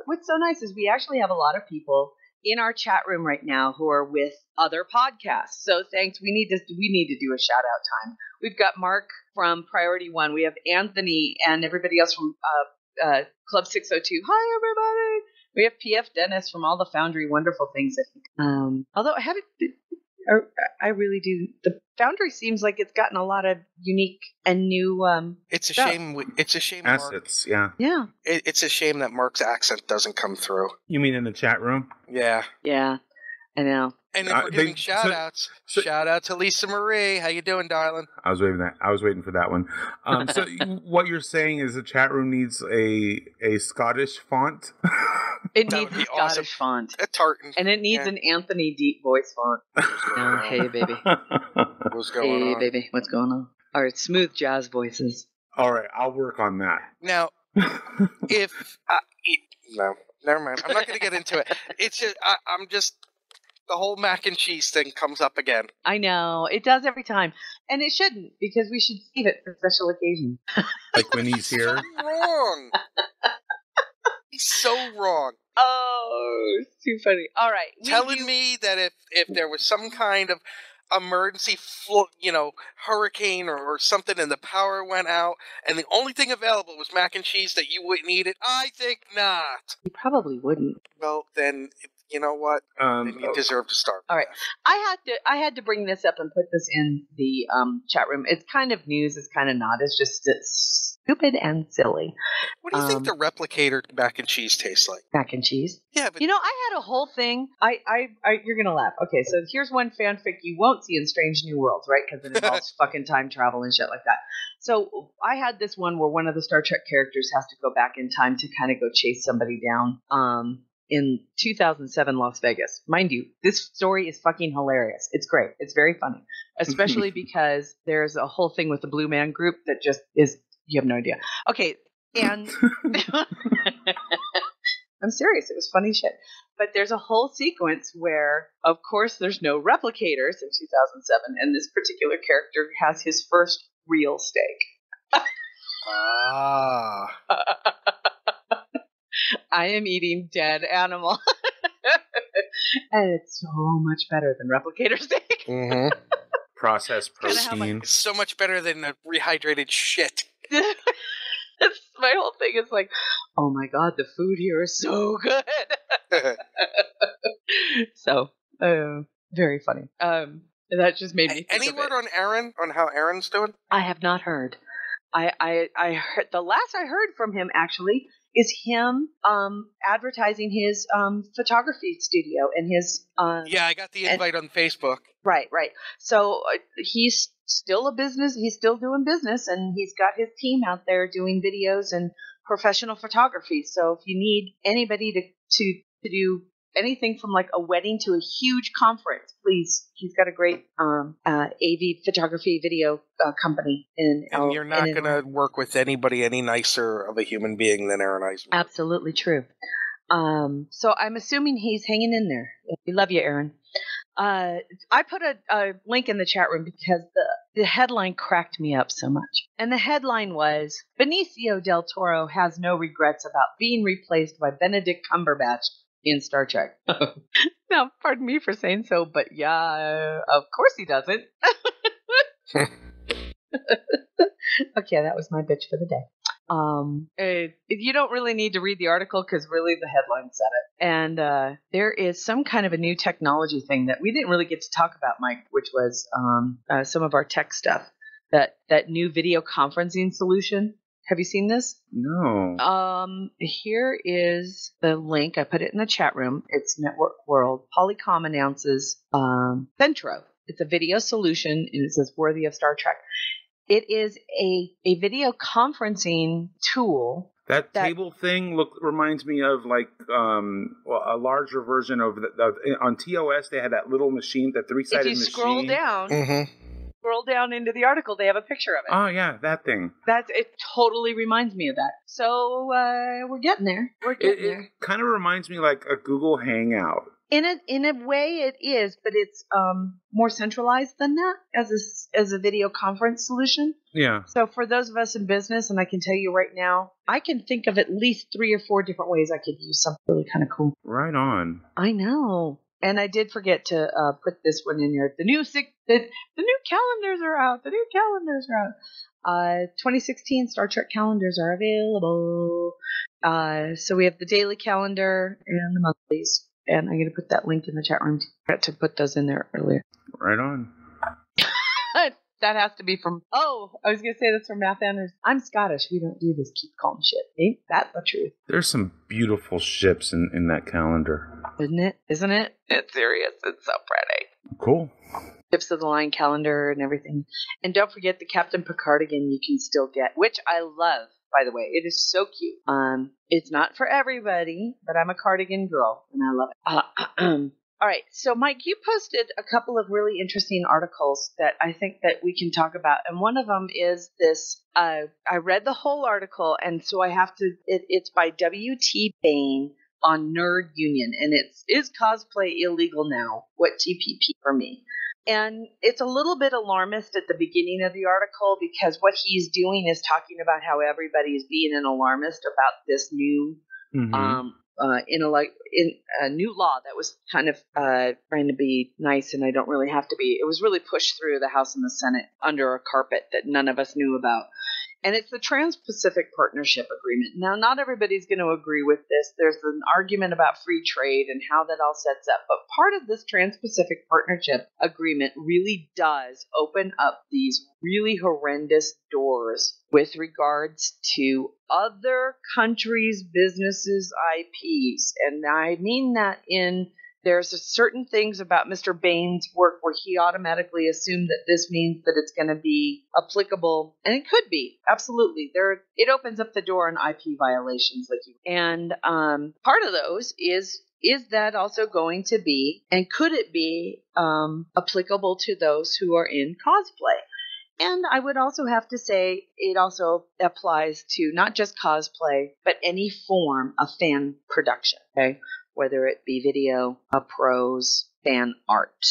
Speaker 4: what's so nice is we actually have a lot of people in our chat room right now who are with other podcasts. So thanks. We need to do a shout out time. We've got Mark from Priority One. We have Anthony and everybody else from Club 602. Hi everybody. We have PF Dennis from all the Foundry wonderful things. Although I really do. The Foundry seems like it's gotten a lot of unique and new.
Speaker 6: It's a
Speaker 4: stuff.
Speaker 6: shame. It's a shame.
Speaker 2: Assets,
Speaker 6: Mark,
Speaker 4: yeah.
Speaker 6: It's a shame that Mark's accent doesn't come through.
Speaker 2: You mean in the chat room?
Speaker 6: Yeah.
Speaker 4: Yeah, I know.
Speaker 6: And if we're giving shout-outs, shout out to Lisa Marie. How you doing, darling?
Speaker 2: I was waiting for that one. So what you're saying is the chat room needs a Scottish font?
Speaker 4: It needs a Scottish font.
Speaker 6: A tartan.
Speaker 4: And it needs an Anthony Deep voice font. Hey, baby.
Speaker 6: What's going on?
Speaker 4: Hey, baby. What's going on? All right, smooth jazz voices.
Speaker 2: All right, I'll work on that.
Speaker 6: Now, if... no, never mind. I'm not going to get into it. It's just... I'm just... The whole mac and cheese thing comes up again.
Speaker 4: I know. It does every time. And it shouldn't, because we should save it for special occasions.
Speaker 2: Like when he's here?
Speaker 6: Wrong. He's so wrong.
Speaker 4: Oh, it's too funny. All right.
Speaker 6: Telling me that if there was some kind of emergency, hurricane or something and the power went out and the only thing available was mac and cheese, that you wouldn't eat it? I think not.
Speaker 4: You probably wouldn't.
Speaker 6: Well, then... You know what? Then you deserve to starve.
Speaker 4: All right, I had to bring this up and put this in the chat room. It's kind of news. It's kind of not. It's just stupid and silly.
Speaker 6: What do you think the replicator mac and cheese tastes like?
Speaker 4: Mac and cheese?
Speaker 6: Yeah, but
Speaker 4: I had a whole thing. You're gonna laugh. Okay, so here's one fanfic you won't see in Strange New Worlds, right? Because it involves fucking time travel and shit like that. So I had this one where one of the Star Trek characters has to go back in time to kind of go chase somebody down. In 2007 Las Vegas. Mind you, this story is fucking hilarious. It's great. It's very funny. Especially because there's a whole thing with the Blue Man Group that just is, you have no idea. Okay, and I'm serious. It was funny shit. But there's a whole sequence where, of course, there's no replicators in 2007, and this particular character has his first real steak. I am eating dead animal. And it's so much better than replicator steak.
Speaker 6: Mm-hmm.
Speaker 2: Processed protein.
Speaker 6: It's so much better than a rehydrated shit.
Speaker 4: My whole thing is like, oh my god, the food here is so good. So, very funny. That just made me think
Speaker 6: Any word on Aaron? On how Aaron's doing?
Speaker 4: I have not heard. I heard, the last I heard from him actually is him advertising his photography studio and his
Speaker 6: yeah, I got the invite on Facebook.
Speaker 4: Right. So he's still a business. He's still doing business, and he's got his team out there doing videos and professional photography. So if you need anybody to do anything from like a wedding to a huge conference, please. He's got a great AV photography video company. And
Speaker 6: you're not going to work with anybody any nicer of a human being than Aaron Eisman.
Speaker 4: Absolutely true. So I'm assuming he's hanging in there. We love you, Aaron. I put a link in the chat room because the headline cracked me up so much. And the headline was, Benicio del Toro has no regrets about being replaced by Benedict Cumberbatch in Star Trek. Now, pardon me for saying so, but yeah, of course he doesn't. Okay, that was my bitch for the day. You don't really need to read the article because really the headline said it. And there is some kind of a new technology thing that we didn't really get to talk about, Mike, which was some of our tech stuff. That new video conferencing solution. Have you seen this?
Speaker 2: No.
Speaker 4: Here is the link. I put it in the chat room. It's Network World. Polycom announces Centro. It's a video solution, and it says worthy of Star Trek. It is a video conferencing tool.
Speaker 2: That table thing reminds me of like a larger version of on TOS. They had that little machine, that three-sided machine.
Speaker 4: If you scroll down.
Speaker 6: Mm-hmm.
Speaker 4: Scroll down into the article, they have a picture of it.
Speaker 2: Oh yeah, that thing.
Speaker 4: It totally reminds me of that. So we're getting there.
Speaker 2: It kind of reminds me like a Google Hangout.
Speaker 4: In a way, it is, but it's more centralized than that as a video conference solution.
Speaker 2: Yeah.
Speaker 4: So for those of us in business, and I can tell you right now, I can think of at least 3 or 4 different ways I could use something really kind of cool.
Speaker 2: Right on.
Speaker 4: I know. And I did forget to put this one in here. The new calendars are out. 2016 Star Trek calendars are available. So we have the daily calendar and the monthlies. And I'm going to put that link in the chat room. I forgot to put those in there earlier.
Speaker 2: Right on.
Speaker 4: That has to be from, I was going to say that's from Math Anders. I'm Scottish. We don't do this keep calm shit. Ain't that the truth?
Speaker 2: There's some beautiful ships in that calendar.
Speaker 4: Isn't it? It's serious. It's so pretty.
Speaker 2: Cool.
Speaker 4: Ships of the Line calendar and everything. And don't forget the Captain Picardigan you can still get, which I love, by the way. It is so cute. It's not for everybody, but I'm a cardigan girl, and I love it. All right, so Mike, you posted a couple of really interesting articles that I think that we can talk about, and one of them is this. I read the whole article, and so I have to. It's by W.T. Bain on Nerd Union, and is cosplay illegal now? What TPP for me? And it's a little bit alarmist at the beginning of the article because what he's doing is talking about how everybody is being an alarmist about this new. In a new law that was kind of trying to be nice, and I don't really have to be. It was really pushed through the House and the Senate under a carpet that none of us knew about. And it's the Trans-Pacific Partnership Agreement. Now, not everybody's going to agree with this. There's an argument about free trade and how that all sets up. But part of this Trans-Pacific Partnership Agreement really does open up these really horrendous doors with regards to other countries' businesses' IPs. And I mean that there's certain things about Mr. Bain's work where he automatically assumed that this means that it's going to be applicable, and it could be, absolutely. It opens up the door on IP violations, and part of those is that also going to be, and could it be applicable to those who are in cosplay? And I would also have to say it also applies to not just cosplay, but any form of fan production, okay? Whether it be video, prose, fan art.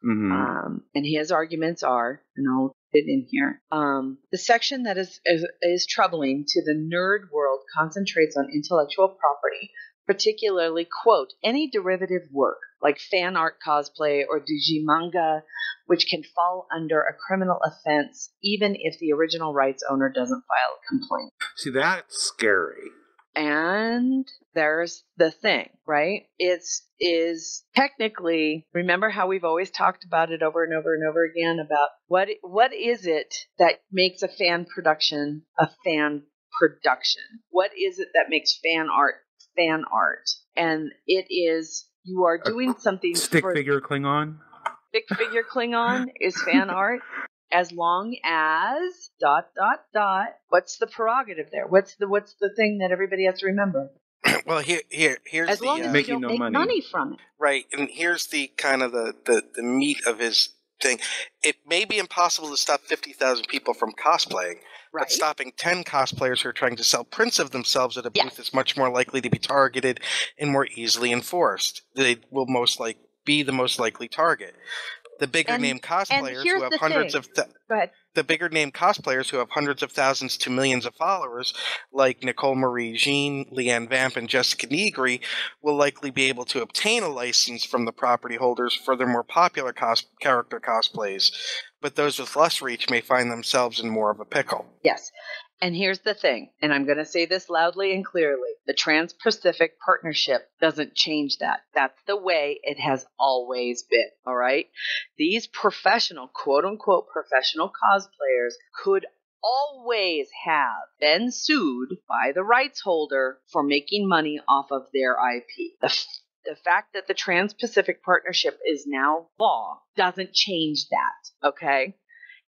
Speaker 4: Mm-hmm. And his arguments are, and I'll put it in here, the section that is troubling to the nerd world concentrates on intellectual property, particularly, quote, any derivative work like fan art, cosplay, or digimanga, which can fall under a criminal offense even if the original rights owner doesn't file a complaint.
Speaker 2: See, that's scary.
Speaker 4: And there's the thing, right? Is technically, remember how we've always talked about it over and over and over again about what is it that makes a fan production a fan production? What is it that makes fan art? And it is, you are doing something.
Speaker 2: Stick figure Klingon?
Speaker 4: Stick figure Klingon is fan art. As long as ... What's the prerogative there? What's the thing that everybody has to remember?
Speaker 6: Well, here's
Speaker 4: as long as
Speaker 2: making
Speaker 4: you don't
Speaker 2: no
Speaker 4: make money from it.
Speaker 6: Right, and here's the kind of the meat of his thing. It may be impossible to stop 50,000 people from cosplaying,
Speaker 4: right,
Speaker 6: but stopping 10 cosplayers who are trying to sell prints of themselves at a booth is much more likely to be targeted and more easily enforced. They will be the most likely target. The bigger name cosplayers who have hundreds of the bigger name cosplayers who have hundreds of thousands to millions of followers, like Nicole Marie Jean, Leanne Vamp, and Jessica Negri, will likely be able to obtain a license from the property holders for their more popular character cosplays. But those with less reach may find themselves in more of a pickle.
Speaker 4: Yes. And here's the thing, and I'm going to say this loudly and clearly. The Trans-Pacific Partnership doesn't change that. That's the way it has always been, all right? These professional, quote-unquote professional cosplayers could always have been sued by the rights holder for making money off of their IP. The fact that the Trans-Pacific Partnership is now law doesn't change that, okay?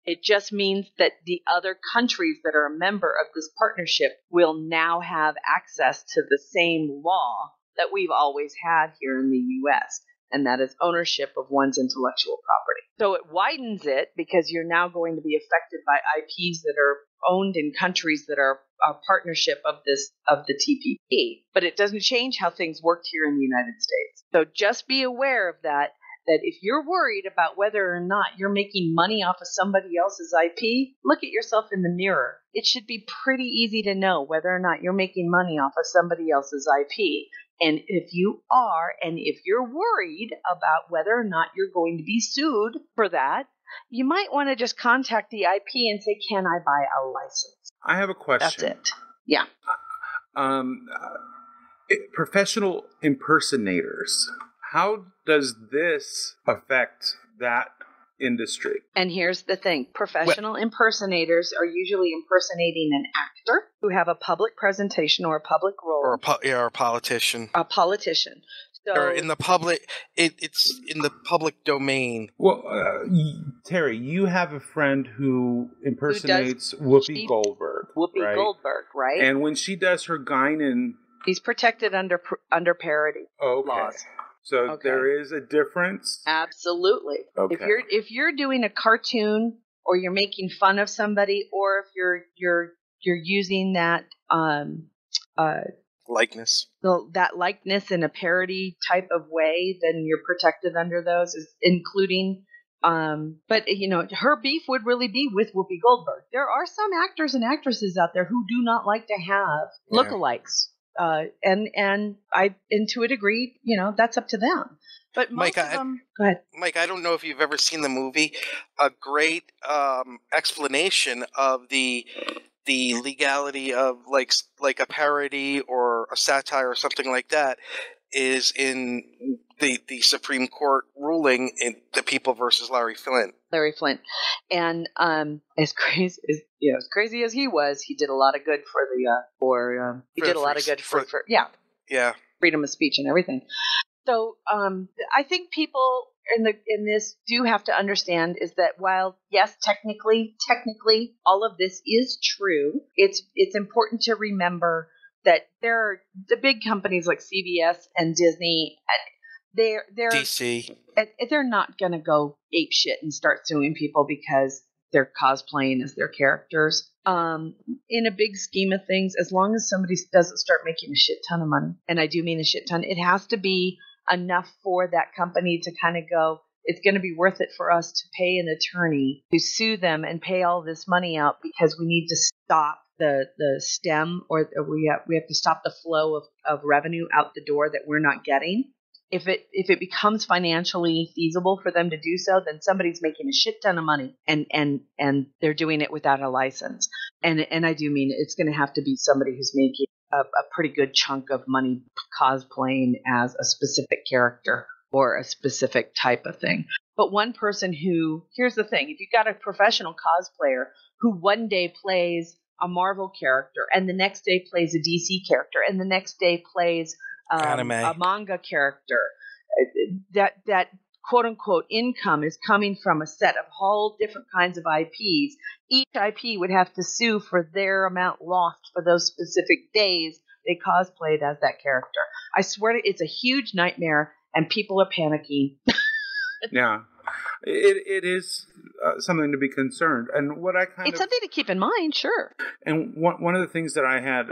Speaker 4: It just means that the other countries that are a member of this partnership will now have access to the same law that we've always had here in the U.S., and that is ownership of one's intellectual property. So it widens it because you're now going to be affected by IPs that are owned in countries that are a partnership of the TPP. But it doesn't change how things work here in the United States. So just be aware of that if you're worried about whether or not you're making money off of somebody else's IP, look at yourself in the mirror. It should be pretty easy to know whether or not you're making money off of somebody else's IP. And if you are, and if you're worried about whether or not you're going to be sued for that, you might want to just contact the IP and say, can I buy a license?
Speaker 2: I have a question.
Speaker 4: That's it. Yeah.
Speaker 2: professional impersonators. How does this affect that industry?
Speaker 4: And here's the thing. Professional impersonators are usually impersonating an actor who have a public presentation or a public role.
Speaker 6: Or a politician.
Speaker 4: A politician. So,
Speaker 6: or in the public, it's in the public domain.
Speaker 2: Well, Terry, you have a friend who impersonates Whoopi Goldberg.
Speaker 4: Whoopi Goldberg, right?
Speaker 2: And when she does her Guinan...
Speaker 4: He's protected under parody laws.
Speaker 2: So there is a difference?
Speaker 4: Absolutely.
Speaker 2: Okay.
Speaker 4: If you're doing a cartoon or you're making fun of somebody, or if you're using that
Speaker 6: likeness.
Speaker 4: That likeness in a parody type of way, then you're protected under those, including but her beef would really be with Whoopi Goldberg. There are some actors and actresses out there who do not like to have lookalikes. And to a degree, that's up to them. But most of them, go ahead.
Speaker 6: Mike, I don't know if you've ever seen the movie. A great explanation of the legality of like a parody or a satire or something like that is in the Supreme Court ruling in The People versus Larry Flynt.
Speaker 4: And as crazy as he was, he did a lot of good for freedom of speech and everything. So I think people in this do have to understand is that while yes, technically all of this is true, it's important to remember that there are the big companies like CBS and Disney. They're
Speaker 6: DC.
Speaker 4: They're not going to go ape shit and start suing people because they're cosplaying as their characters. In a big scheme of things, as long as somebody doesn't start making a shit ton of money, and I do mean a shit ton, it has to be enough for that company to kind of go, it's going to be worth it for us to pay an attorney to sue them and pay all this money out because we need to stop the stem, or we have to stop the flow of revenue out the door that we're not getting. If it becomes financially feasible for them to do so, then somebody's making a shit ton of money and they're doing it without a license. And I do mean it's going to have to be somebody who's making a pretty good chunk of money cosplaying as a specific character or a specific type of thing. But one person here's the thing, if you've got a professional cosplayer who one day plays a Marvel character and the next day plays a DC character and the next day plays a manga character, that quote unquote income is coming from a set of whole different kinds of IPs. Each IP would have to sue for their amount lost for those specific days they cosplayed as that character. I swear it's a huge nightmare and people are panicking.
Speaker 2: Yeah. It is something to be concerned. And what I
Speaker 4: it's something to keep in mind, sure.
Speaker 2: And one of the things that I had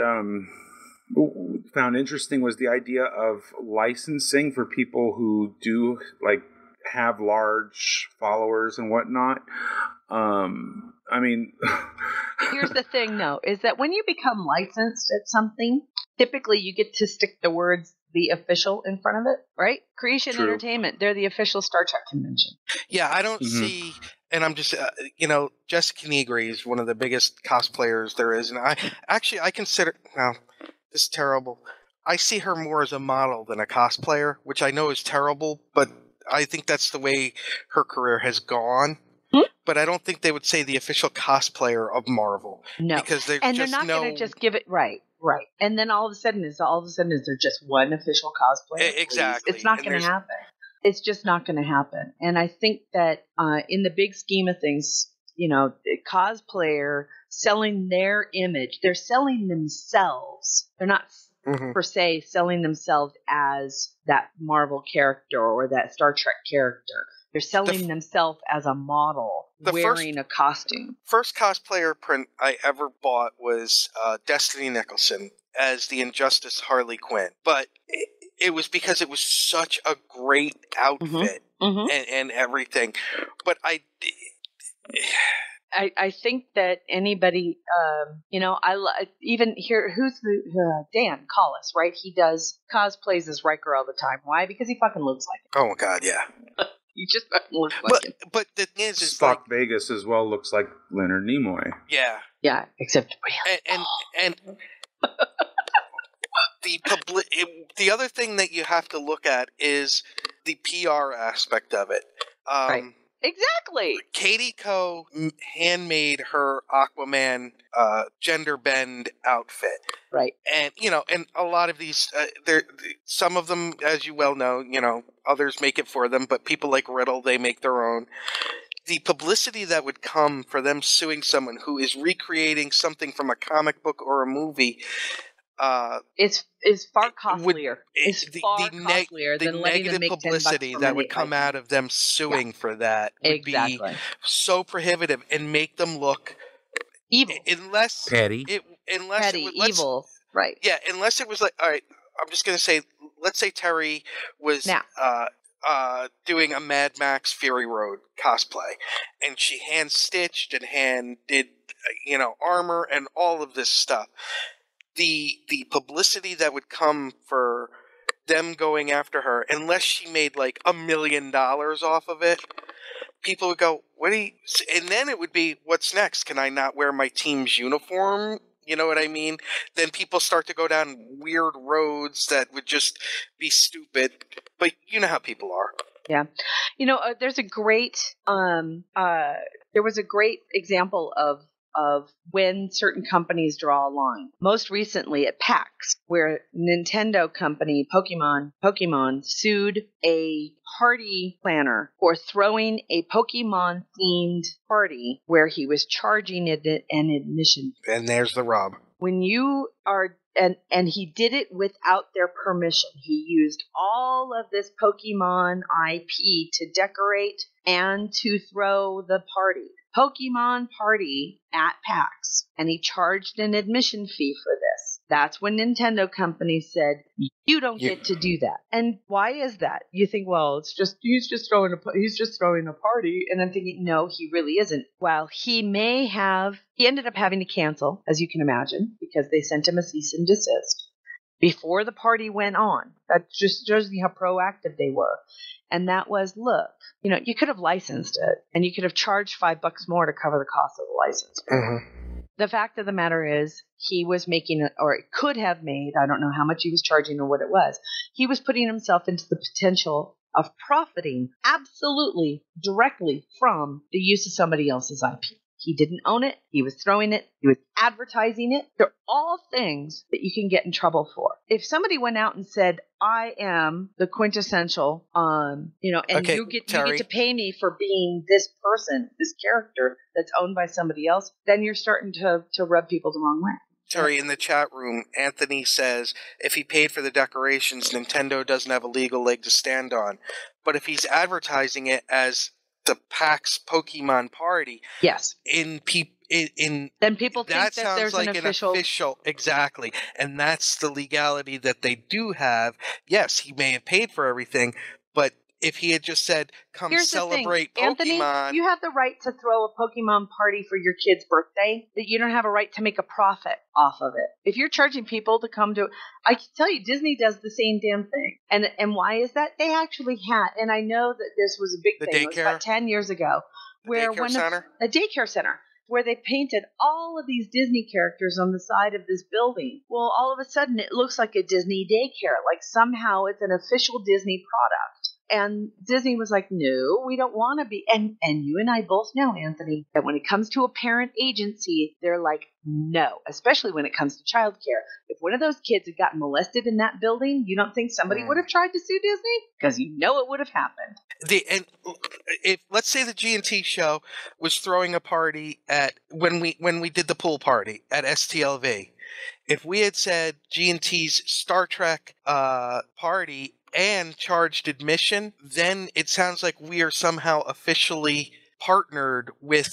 Speaker 2: found interesting was the idea of licensing for people who do have large followers and whatnot. I mean,
Speaker 4: here's the thing though, is that when you become licensed at something, typically you get to stick the words "the official" in front of it, right? Creation
Speaker 2: True.
Speaker 4: Entertainment, they're the official Star Trek convention.
Speaker 6: Yeah, I don't see, and I'm just, Jessica Negri is one of the biggest cosplayers there is, and I consider, this is terrible. I see her more as a model than a cosplayer, which I know is terrible, but I think that's the way her career has gone. But I don't think they would say the official cosplayer of Marvel.
Speaker 4: No,
Speaker 6: because they're
Speaker 4: not going to just give it right. And then all of a sudden is there just one official cosplayer?
Speaker 6: Exactly.
Speaker 4: It's not going to happen. It's just not going to happen. And I think that in the big scheme of things, a cosplayer selling their image, they're selling themselves. They're not per se selling themselves as that Marvel character or that Star Trek character. They're selling themselves as a model wearing a costume.
Speaker 6: First cosplayer print I ever bought was Destiny Nicholson as the Injustice Harley Quinn. But it was because it was such a great outfit and everything. But
Speaker 4: I think that anybody, even here, who's Dan Collis, right? He does cosplays as Riker all the time. Why? Because he fucking looks like it.
Speaker 6: Oh my God, yeah.
Speaker 4: He just fucking looks like it.
Speaker 6: But the thing is
Speaker 2: Spock Vegas as well looks like Leonard Nimoy.
Speaker 6: Yeah.
Speaker 4: Yeah, except
Speaker 6: and the other thing that you have to look at is the PR aspect of it.
Speaker 4: Right. Exactly.
Speaker 6: Katie Coe handmade her Aquaman gender bend outfit.
Speaker 4: Right.
Speaker 6: And and a lot of these, some of them, as you well know, others make it for them, but people like Riddle, they make their own. The publicity that would come for them suing someone who is recreating something from a comic book or a movie
Speaker 4: is far costlier. Costlier than letting them make
Speaker 6: publicity that would come out of them suing for that would be so prohibitive and make them look
Speaker 4: evil,
Speaker 6: unless
Speaker 7: petty,
Speaker 4: evil, right?
Speaker 6: Yeah, unless it was like, all right, I'm just gonna say, let's say Terry was doing a Mad Max Fury Road cosplay, and she hand stitched and hand did armor and all of this stuff. The publicity that would come for them going after her, unless she made like $1 million off of it, people would go, "What do you?" And then it would be, "What's next? Can I not wear my team's uniform?" You know what I mean? Then people start to go down weird roads that would just be stupid. But you know how people are.
Speaker 4: Yeah, there's a great there was a great example of when certain companies draw a line. Most recently at PAX, where Nintendo company Pokemon sued a party planner for throwing a Pokemon-themed party where he was charging it an admission.
Speaker 6: And there's the rub.
Speaker 4: When you are... And he did it without their permission. He used all of this Pokemon IP to decorate and to throw the party. Pokemon party at PAX, and he charged an admission fee for this. That's when Nintendo company said, you don't get to do that. And why is that? You think, well, he's just throwing a party, and I'm thinking, no, he really isn't. While he ended up having to cancel, as you can imagine, because they sent him a cease and desist before the party went on. That just shows you how proactive they were. And that was, look, you could have licensed it, and you could have charged $5 more to cover the cost of the license.
Speaker 6: Mm-hmm.
Speaker 4: The fact of the matter is, he was making, or could have made, I don't know how much he was charging or what it was, he was putting himself into the potential of profiting absolutely directly from the use of somebody else's IP. He didn't own it. He was throwing it. He was advertising it. They're all things that you can get in trouble for. If somebody went out and said, I am the quintessential, and you get to pay me for being this person, this character that's owned by somebody else, then you're starting to rub people the wrong way.
Speaker 6: Terry, in the chat room, Anthony says, if he paid for the decorations, Nintendo doesn't have a legal leg to stand on. But if he's advertising it as the PAX Pokemon party,
Speaker 4: yes,
Speaker 6: then people
Speaker 4: think that there's like an official,
Speaker 6: exactly, and that's the legality that they do have. Yes, he may have paid for everything, but if he had just said, "Come celebrate Pokemon,"
Speaker 4: Anthony, you have the right to throw a Pokemon party for your kid's birthday, but you don't have a right to make a profit off of it. If you're charging people to come to, I can tell you, Disney does the same damn thing. And why is that? They actually had, and I know that this was a big thing. It was about 10 years ago, where a daycare center. Where they painted all of these Disney characters on the side of this building. Well, all of a sudden, it looks like a Disney daycare, like somehow it's an official Disney product. And Disney was like, no, we don't want to be. And you and I both know, Anthony, that when it comes to a parent agency, they're like, no, especially when it comes to childcare. If one of those kids had gotten molested in that building, you don't think somebody would have tried to sue Disney? Because you know it would have happened.
Speaker 6: If let's say the G&T show was throwing a party at when we did the pool party at STLV, if we had said G&T's Star Trek party and charged admission, then it sounds like we are somehow officially partnered with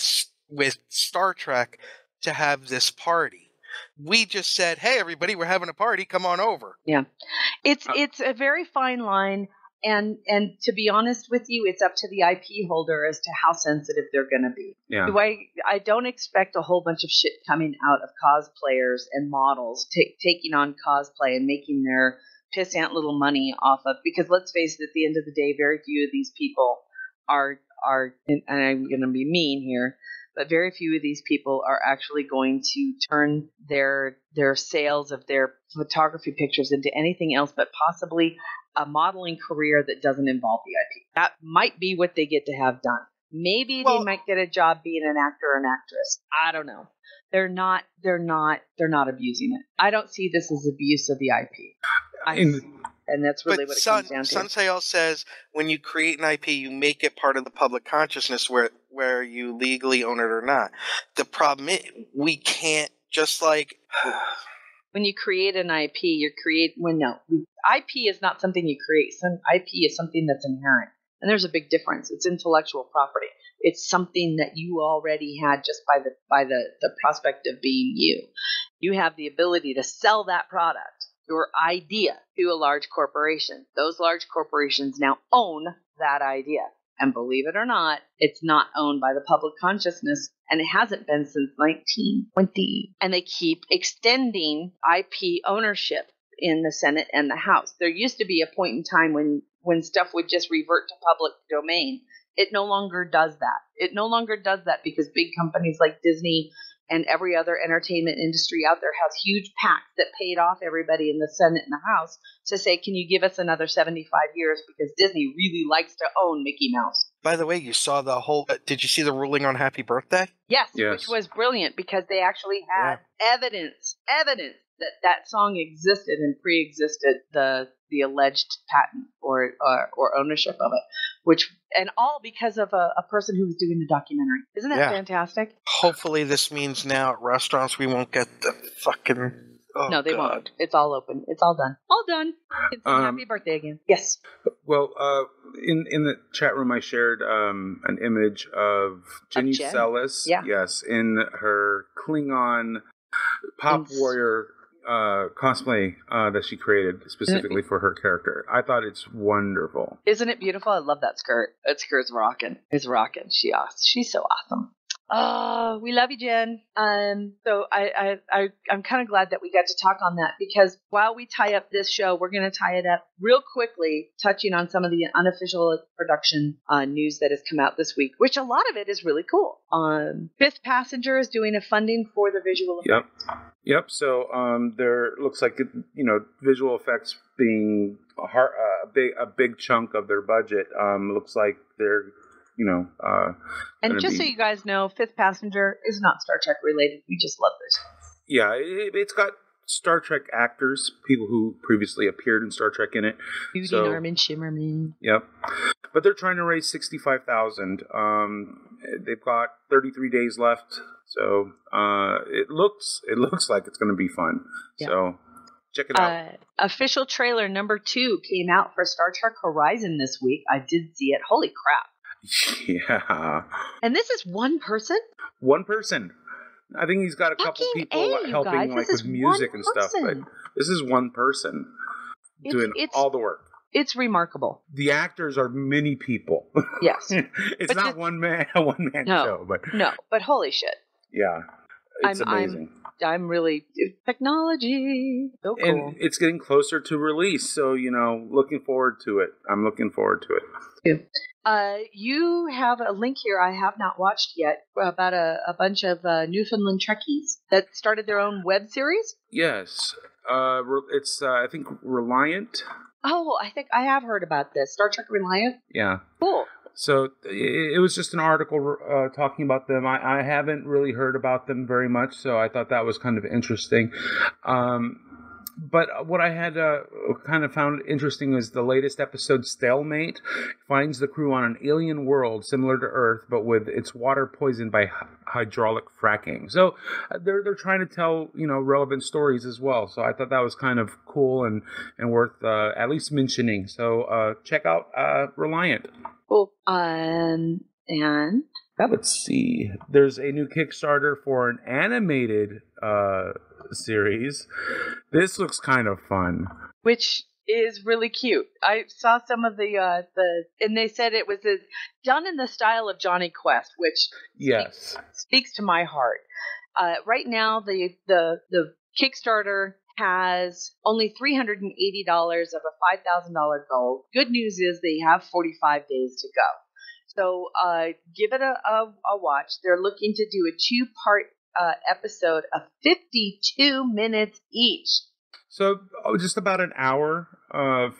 Speaker 6: Star Trek to have this party. We just said, hey, everybody, we're having a party. Come on over.
Speaker 4: Yeah. It's a very fine line. And to be honest with you, it's up to the IP holder as to how sensitive they're going to be.
Speaker 7: Yeah.
Speaker 4: I don't expect a whole bunch of shit coming out of cosplayers and models taking on cosplay and making their pissant little money off of, because let's face it, at the end of the day, very few of these people are, and I'm going to be mean here, but very few of these people are actually going to turn their sales of their photography pictures into anything else but possibly a modeling career that doesn't involve the IP. That might be what they get to have done. Maybe they might get a job being an actor or an actress. I don't know. They're not abusing it. I don't see this as abuse of the IP. And that's really what it comes down to.
Speaker 6: Sunsail says when you create an IP, you make it part of the public consciousness where you legally own it or not. The problem is we can't just like...
Speaker 4: When you create an IP, IP is not something you create. Some IP is something that's inherent. And there's a big difference. It's intellectual property. It's something that you already had just by the prospect of being you. You have the ability to sell that product, your idea, to a large corporation. Those large corporations now own that idea. And believe it or not, it's not owned by the public consciousness, and it hasn't been since 1920. And they keep extending IP ownership in the Senate and the House. There used to be a point in time when stuff would just revert to public domain. It no longer does that. It no longer does that because big companies like Disney and every other entertainment industry out there has huge PACs that paid off everybody in the Senate and the House to say, can you give us another 75 years because Disney really likes to own Mickey Mouse.
Speaker 6: By the way, you saw the whole... did you see the ruling on Happy Birthday?
Speaker 4: Yes, which was brilliant because they actually had evidence that song existed and pre-existed the alleged patent or ownership of it, and all because of a person who was doing the documentary. Isn't that fantastic?
Speaker 6: Hopefully this means now at restaurants we won't get the fucking...
Speaker 4: no, they won't. It's all open. It's all done. All done. It's happy birthday again. Yes.
Speaker 2: Well, in the chat room I shared an image of Ginny Celis.
Speaker 4: Yeah.
Speaker 2: Yes, in her Klingon Pop Warrior cosplay that she created specifically for her character. I thought it's wonderful.
Speaker 4: Isn't it beautiful? I love that skirt. That skirt's rocking. It's rocking. She's so awesome. Oh, we love you, Jen. So I'm kind of glad that we got to talk on that because while we tie up this show, we're going to tie it up real quickly, touching on some of the unofficial production news that has come out this week, which a lot of it is really cool. Fifth Passenger is doing a funding for the visual effects.
Speaker 2: Yep. So there looks like visual effects being a big chunk of their budget. Looks like they're
Speaker 4: and just so you guys know, Fifth Passenger is not Star Trek related. We just love this.
Speaker 2: Yeah, it's got Star Trek actors, people who previously appeared in Star Trek in it.
Speaker 4: Judy Norman, Shimmerman.
Speaker 2: Yep. But they're trying to raise $65,000. They've got 33 days left, so it looks like it's going to be fun. Yeah. So check it out.
Speaker 4: Official trailer number 2 came out for Star Trek Horizon this week. I did see it. Holy crap.
Speaker 2: Yeah.
Speaker 4: And this is one person?
Speaker 2: One person. I think he's got a couple people helping with music and stuff, but this is one person doing all the work.
Speaker 4: It's remarkable.
Speaker 2: The actors are many people.
Speaker 4: Yes.
Speaker 2: It's not one man show,
Speaker 4: but holy shit.
Speaker 2: Yeah. It's amazing.
Speaker 4: I'm really technology. So cool.
Speaker 2: And it's getting closer to release, so looking forward to it. I'm looking forward to it.
Speaker 4: You have a link here I have not watched yet about a bunch of Newfoundland Trekkies that started their own web series.
Speaker 2: Yes. It's I think Reliant.
Speaker 4: Oh, I think I have heard about this. Star Trek Reliant?
Speaker 2: Yeah.
Speaker 4: Cool.
Speaker 2: So it was just an article talking about them. I haven't really heard about them very much, so I thought that was kind of interesting. But what I had kind of found interesting is the latest episode, Stalemate, finds the crew on an alien world similar to Earth, but with its water poisoned by hydraulic fracking. So they're trying to tell relevant stories as well. So I thought that was kind of cool and worth at least mentioning. So check out Reliant.
Speaker 4: Cool. And
Speaker 2: let's see. There's a new Kickstarter for an animated series. This looks kind of fun.
Speaker 4: Which is really cute. I saw some of the and they said it was done in the style of Johnny Quest, which speaks to my heart. Right now, the Kickstarter has only $380 of a $5,000 goal. Good news is they have 45 days to go. So give it a watch. They're looking to do a 2-part episode of 52 minutes each.
Speaker 2: So just about an hour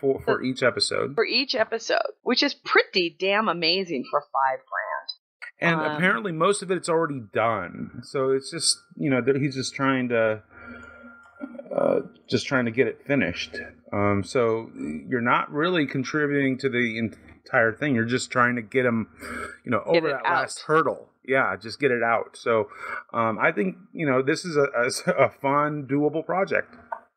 Speaker 2: for each episode.
Speaker 4: For each episode, which is pretty damn amazing for $5,000.
Speaker 2: And apparently most of it's already done. So it's just, he's just trying to get it finished. So you're not really contributing to the entire thing. You're just trying to get him, over that last hurdle. Yeah, just get it out. So I think, this is a fun, doable project.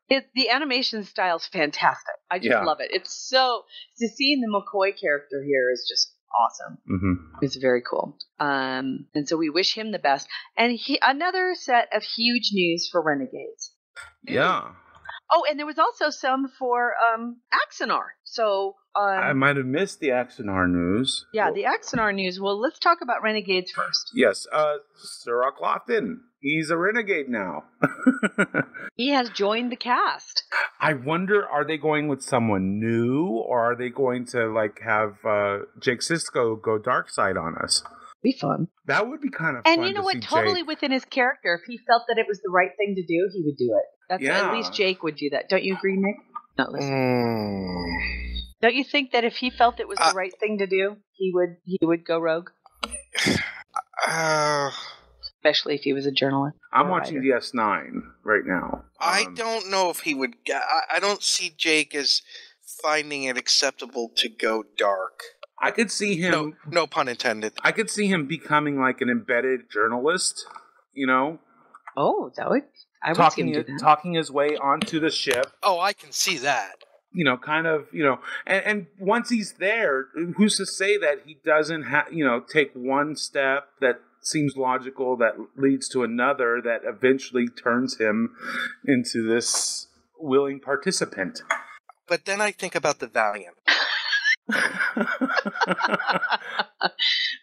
Speaker 4: The animation style is fantastic. I just love it. It's so, seeing the McCoy character here is just awesome.
Speaker 2: Mm-hmm.
Speaker 4: It's very cool. And so we wish him the best. And another set of huge news for Renegades.
Speaker 2: Yeah.
Speaker 4: Oh, and there was also some for Axanar. So
Speaker 2: I might have missed the Axanar news.
Speaker 4: Yeah, the Axanar news. Well, let's talk about Renegades first.
Speaker 2: Yes, Sirach Lofton. He's a renegade now.
Speaker 4: He has joined the cast.
Speaker 2: I wonder, are they going with someone new, or are they going to have Jake Sisko go dark side on us?
Speaker 4: Be fun.
Speaker 2: That would be kind of
Speaker 4: fun.
Speaker 2: And
Speaker 4: you know what? Totally
Speaker 2: Jake.
Speaker 4: Within his character, if he felt that it was the right thing to do, he would do it. At least Jake would do that. Don't you agree, Nick? Not listening. Don't you think that if he felt it was the right thing to do, he would go rogue? Especially if he was a journalist.
Speaker 2: I'm watching DS9 right now.
Speaker 6: I don't know if he would. I don't see Jake as finding it acceptable to go dark.
Speaker 2: I could see him.
Speaker 6: No pun intended.
Speaker 2: I could see him becoming like an embedded journalist.
Speaker 4: Oh, that would. I would see him do that.
Speaker 2: Talking his way onto the ship.
Speaker 6: Oh, I can see that.
Speaker 2: And once he's there, who's to say that he doesn't take one step that seems logical that leads to another that eventually turns him into this willing participant.
Speaker 6: But then I think about the Valiant.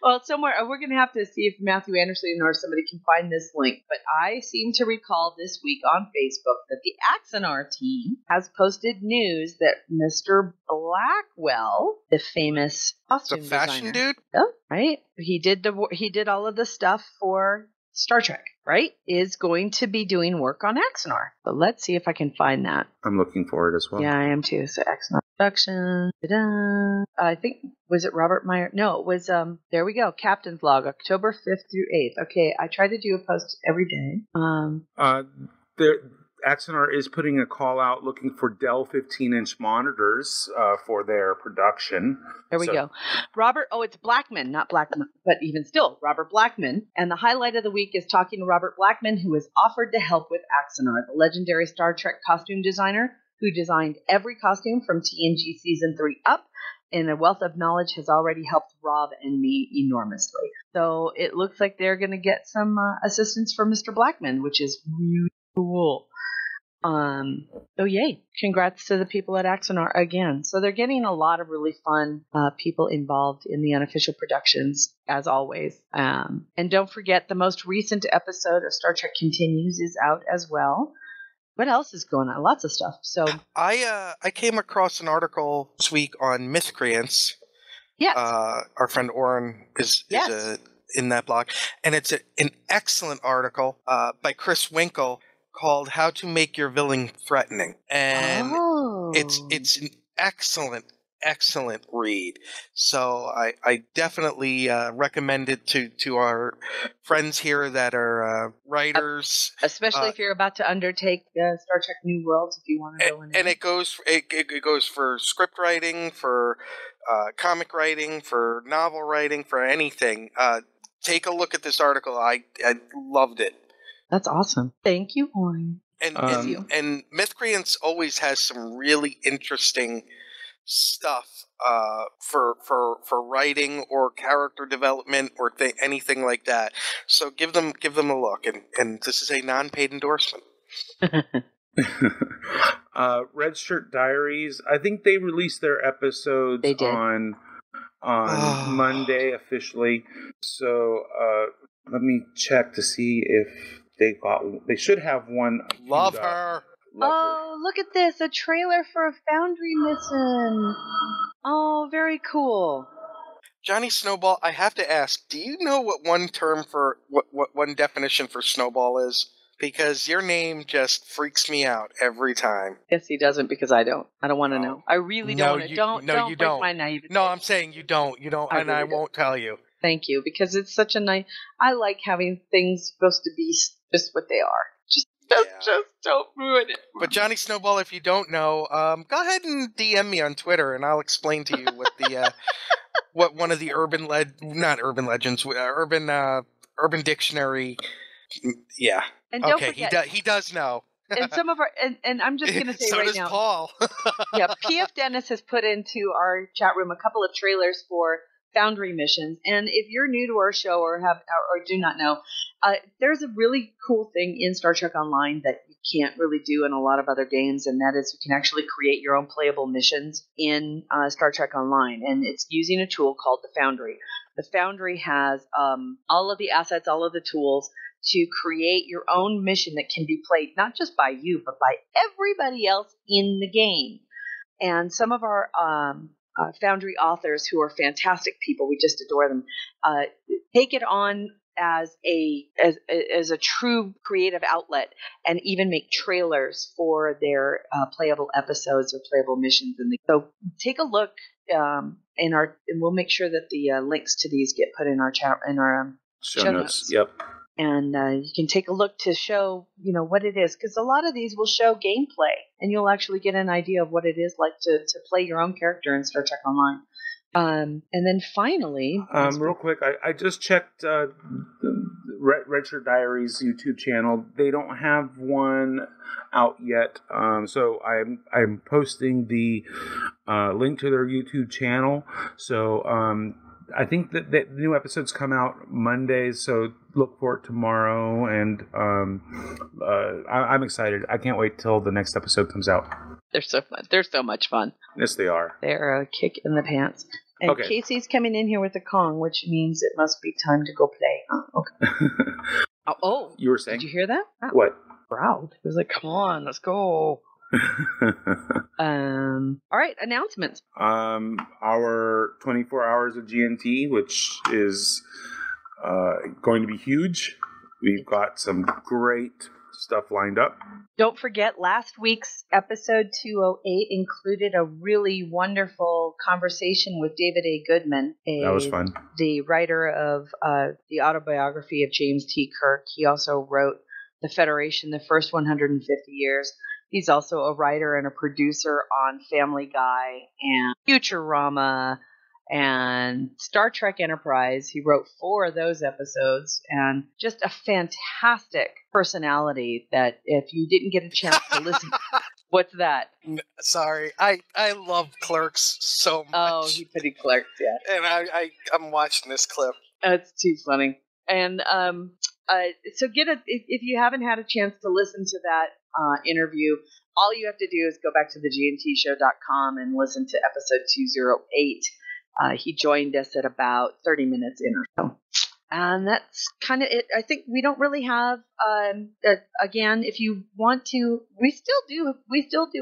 Speaker 4: Well, somewhere we're going to have to see if Matthew Anderson or somebody can find this link. But I seem to recall this week on Facebook that the Axanar team has posted news that Mr. Blackwell, the famous costume
Speaker 6: fashion
Speaker 4: designer,
Speaker 6: dude,
Speaker 4: right? He did all of the stuff for Star Trek, right? Is going to be doing work on Axanar. So let's see if I can find that.
Speaker 2: I'm looking for it as well.
Speaker 4: Yeah, I am too. So Axanar production. Ta-da. I think, was it Robert Meyer? No, it was, there we go. Captain's Log, October 5th through 8th. Okay, I try to do a post every day.
Speaker 2: Axanar is putting a call out looking for Dell 15-inch monitors for their production.
Speaker 4: There we go. It's Blackman, not Blackman, but even still, Robert Blackman. And the highlight of the week is talking to Robert Blackman, who was offered to help with Axanar, the legendary Star Trek costume designer who designed every costume from TNG Season 3 up, and a wealth of knowledge has already helped Rob and me enormously. So it looks like they're going to get some assistance from Mr. Blackman, which is really cool. Yay. Congrats to the people at Axanar again. So they're getting a lot of really fun people involved in the unofficial productions, as always. And don't forget, the most recent episode of Star Trek Continues is out as well. What else is going on? Lots of stuff. So
Speaker 6: I came across an article this week on Miscreants.
Speaker 4: Yes.
Speaker 6: Our friend Oren is in that blog. And it's an excellent article by Chris Winkle called How to Make Your Villain Threatening. And it's an excellent read. So I definitely recommend it to our friends here that are writers.
Speaker 4: Especially if you're about to undertake Star Trek New Worlds, if you want to go in.
Speaker 6: And it goes for script writing, for comic writing, for novel writing, for anything. Take a look at this article. I loved it.
Speaker 4: That's awesome. Thank you, Oren.
Speaker 6: And Miscreants always has some really interesting stuff for writing or character development or anything like that. So give them a look. And this is a non-paid endorsement.
Speaker 2: Red Shirt Diaries. I think they released their episodes on Monday officially. So let me check to see if they should have one.
Speaker 6: Love her.
Speaker 4: Look at this. A trailer for a Foundry mission. Oh, very cool.
Speaker 6: Johnny Snowball, I have to ask, do you know what one definition for snowball is? Because your name just freaks me out every time.
Speaker 4: Yes, he doesn't, because I don't. I don't want to know. I really don't.
Speaker 6: You
Speaker 4: don't
Speaker 6: don't.
Speaker 4: break my naivety.
Speaker 6: No, I'm saying you don't. You don't, and I won't tell you.
Speaker 4: Thank you, because it's such a nice. I like having things supposed to be just what they are. Just don't ruin it.
Speaker 6: But Johnny Snowball, if you don't know, go ahead and DM me on Twitter, and I'll explain to you what the what one of the urban dictionary. Yeah.
Speaker 4: And don't
Speaker 6: okay,
Speaker 4: forget,
Speaker 6: he does know.
Speaker 4: And some of our and I'm just going to say
Speaker 6: so
Speaker 4: right
Speaker 6: does
Speaker 4: now.
Speaker 6: Paul.
Speaker 4: Yeah, PF Dennis has put into our chat room a couple of trailers for Foundry missions, and if you're new to our show or do not know, there's a really cool thing in Star Trek Online that you can't really do in a lot of other games, and that is you can actually create your own playable missions in Star Trek Online, and it's using a tool called the Foundry. The Foundry has all of the assets, all of the tools to create your own mission that can be played not just by you, but by everybody else in the game. And some of our Foundry authors, who are fantastic people, we just adore them, take it on as a true creative outlet, and even make trailers for their playable episodes or playable missions. So take a look and we'll make sure that the links to these get put in our chat in our show notes.
Speaker 2: Yep.
Speaker 4: And you can take a look to show, what it is, because a lot of these will show gameplay, and you'll actually get an idea of what it is like to play your own character in Star Trek Online. And then finally,
Speaker 2: real quick, I just checked the Redshirt Diaries YouTube channel. They don't have one out yet, so I'm posting the link to their YouTube channel. So I think that the new episodes come out Mondays, so look for it tomorrow. And I'm excited. I can't wait till the next episode comes out.
Speaker 4: They're so fun. They're so much fun.
Speaker 2: Yes, they are.
Speaker 4: They're a kick in the pants. And
Speaker 2: okay.
Speaker 4: Casey's coming in here with a Kong, which means it must be time to go play. Oh, okay. Oh,
Speaker 2: you were saying?
Speaker 4: Did you hear that? Oh.
Speaker 2: What?
Speaker 4: Proud. He was like, "Come on, let's go." All right, announcements.
Speaker 2: Our 24 hours of GNT, which is going to be huge. We've got some great stuff lined up.
Speaker 4: Don't forget, last week's episode 208 included a really wonderful conversation with David A. Goodman.
Speaker 2: That was fun.
Speaker 4: The writer of the autobiography of James T. Kirk. He also wrote The Federation, the first 150 years. He's also a writer and a producer on Family Guy and Futurama and Star Trek Enterprise. He wrote 4 of those episodes, and just a fantastic personality that if you didn't get a chance to listen... What's that?
Speaker 6: Sorry, I love Clerks so much.
Speaker 4: Oh, he put in Clerks, yeah.
Speaker 6: And I'm watching this clip.
Speaker 4: It's too funny. And so if you haven't had a chance to listen to that interview, all you have to do is go back to thegntshow.com and listen to episode 208. He joined us at about 30 minutes in or so. And that's kind of it. I think we don't really have, again, if you want to, we still do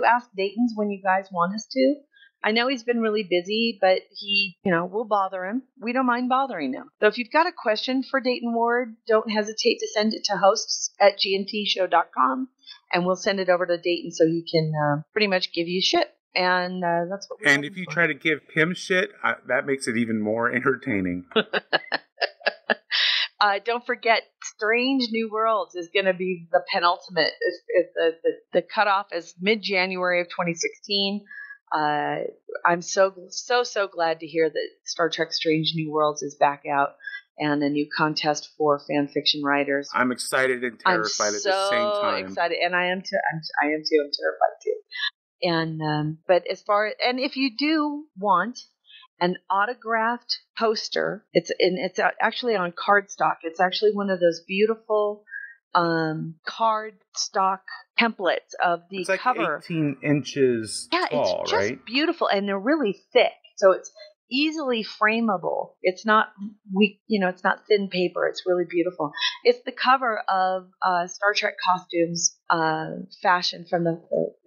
Speaker 4: Ask Dayton's when you guys want us to. I know he's been really busy, but we'll bother him. We don't mind bothering him. So if you've got a question for Dayton Ward, don't hesitate to send it to hosts@gntshow.com, and we'll send it over to Dayton so he can pretty much give you shit. And that's what.
Speaker 2: And if you try to give him shit, that makes it even more entertaining.
Speaker 4: Don't forget, Strange New Worlds is going to be the penultimate. The cutoff is mid-January of 2016. I'm so glad to hear that Star Trek Strange New Worlds is back out, and a new contest for fan fiction writers.
Speaker 2: I'm excited and terrified at the same time.
Speaker 4: I'm so excited, and I am too. I am too. I'm terrified too. And but and if you do want an autographed poster, it's actually on cardstock. It's actually one of those beautiful cardstock templates of the cover.
Speaker 2: 18 inches tall,
Speaker 4: it's just
Speaker 2: right?
Speaker 4: Beautiful, and they're really thick, so it's easily frameable. It's not it's not thin paper. It's really beautiful. It's the cover of Star Trek costumes fashion from the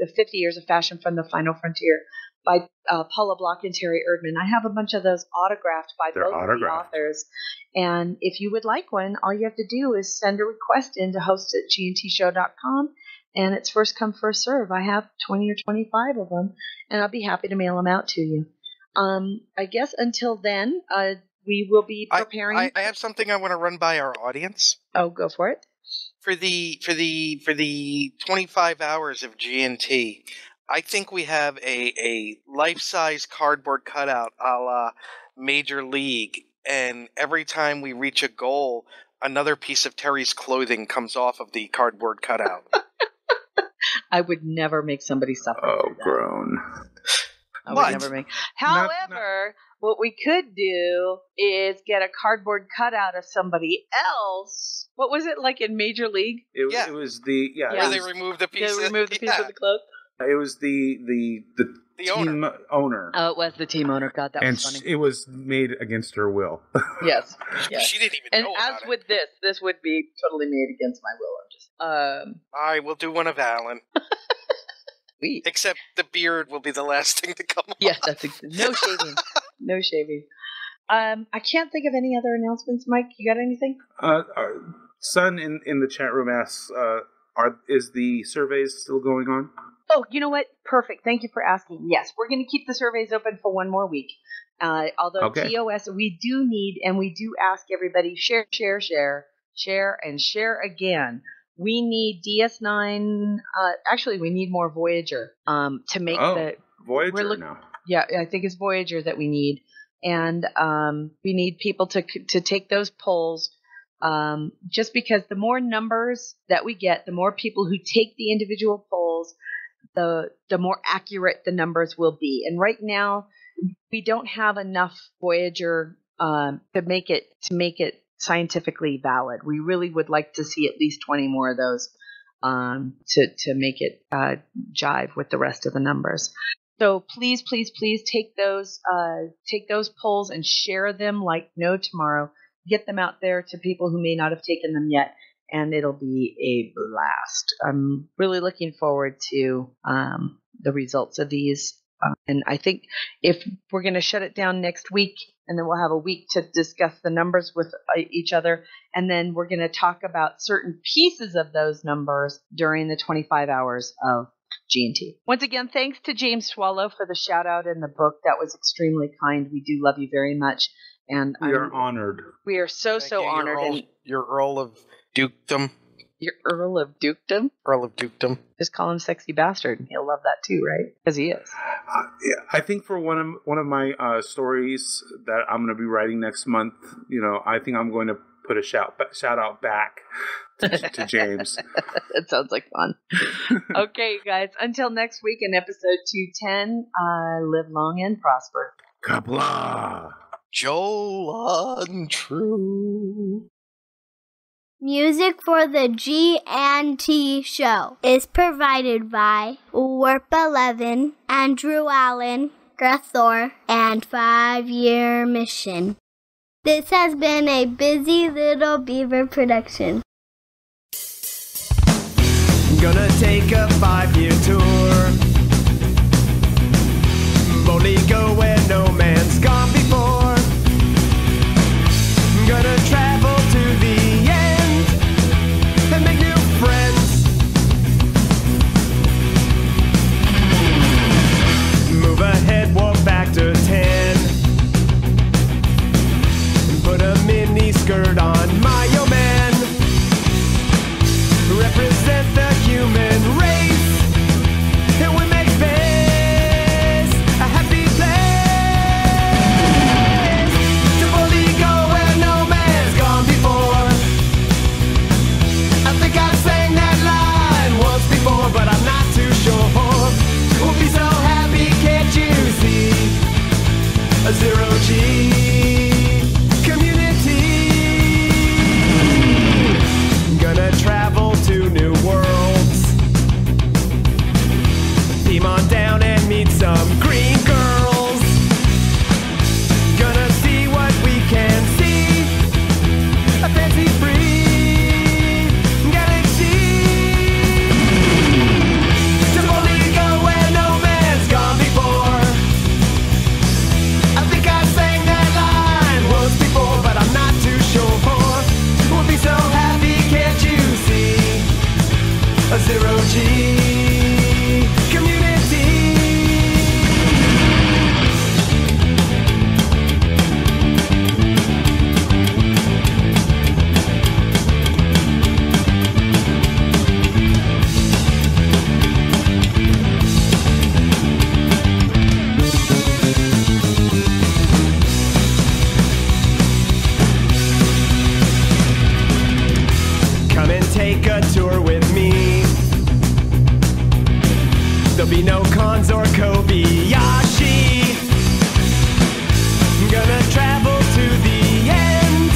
Speaker 4: the 50 Years of Fashion from the Final Frontier by Paula Block and Terry Erdman. I have a bunch of those autographed by both of the authors. And if you would like one, all you have to do is send a request in to host@gntshow.com. And it's first come, first serve. I have 20 or 25 of them, and I'll be happy to mail them out to you. I guess until then, we will be preparing.
Speaker 6: I have something I want to run by our audience.
Speaker 4: Oh, go for it.
Speaker 6: For the 25 hours of G&T, I think we have a life-size cardboard cutout a la Major League, and every time we reach a goal, another piece of Terry's clothing comes off of the cardboard cutout.
Speaker 4: I would never make somebody suffer.
Speaker 2: Oh, groan.
Speaker 4: I would never make. However, what we could do is get a cardboard cutout of somebody else. What was it like in Major League?
Speaker 2: It was the
Speaker 6: where they removed the piece.
Speaker 4: They removed the piece of the cloth.
Speaker 2: It was the team owner.
Speaker 4: Oh, it was the team owner. God, that was funny.
Speaker 2: And it was made against her will.
Speaker 4: Yes.
Speaker 6: She didn't even know about it.
Speaker 4: And as with this would be totally made against my will.
Speaker 6: I will do one of Alan. Except the beard will be the last thing to come off.
Speaker 4: Yeah, no shaving. No shaving. I can't think of any other announcements, Mike. You got anything?
Speaker 2: Our son in the chat room asks, is the surveys still going on?
Speaker 4: Oh, you know what? Perfect. Thank you for asking. Yes, we're going to keep the surveys open for one more week. Although TOS, we do need, and we do ask everybody, share, and share again. We need DS9. Actually, we need more Voyager to make
Speaker 2: Voyager now.
Speaker 4: Yeah, I think it's Voyager that we need, and we need people to take those polls. Just because the more numbers that we get, the more people who take the individual polls, the more accurate the numbers will be. And right now, we don't have enough Voyager to make it scientifically valid. We really would like to see at least 20 more of those to make it jive with the rest of the numbers. So please take those polls and share them like no tomorrow. Get them out there to people who may not have taken them yet, and it'll be a blast. I'm really looking forward to the results of these. And I think if we're going to shut it down next week, and then we'll have a week to discuss the numbers with each other, and then we're going to talk about certain pieces of those numbers during the 25 hours of G&T. Once again, thanks to James Swallow for the shout out in the book. That was extremely kind. We do love you very much. And
Speaker 2: we are honored.
Speaker 4: We are so honored.
Speaker 6: Your Earl of Dukedom.
Speaker 4: Your Earl of Dukedom?
Speaker 6: Earl of Dukedom.
Speaker 4: Just call him Sexy Bastard. He'll love that too, right? Because he is.
Speaker 2: Yeah, I think for one of my stories that I'm going to be writing next month, I think I'm going to put a shout out back to James.
Speaker 4: That sounds like fun. Okay, guys. Until next week in episode 210, live long and prosper.
Speaker 2: Kabla!
Speaker 6: Joel Untrue.
Speaker 1: Music for the G&T show is provided by Warp 11, Andrew Allen, Grethor, and 5 Year Mission. This has been a Busy Little Beaver production.
Speaker 11: Gonna take a 5-year tour. Boldly go where no man's gone before. Gonna travel to the end and make new friends. Move ahead, walk back to 10. Put a mini skirt on my old man. Represent the human race. And we make space a happy place. To boldly go where no man's gone before. I think I've sang that line once before, but I'm not too sure. We'll be so happy, can't you see? A zero-G community. Gonna travel to new worlds. Beam on down and meet some green girls. Gonna see what we can see. A fancy-free galaxy. To boldly go no cons or Kobayashi. I'm gonna travel to the end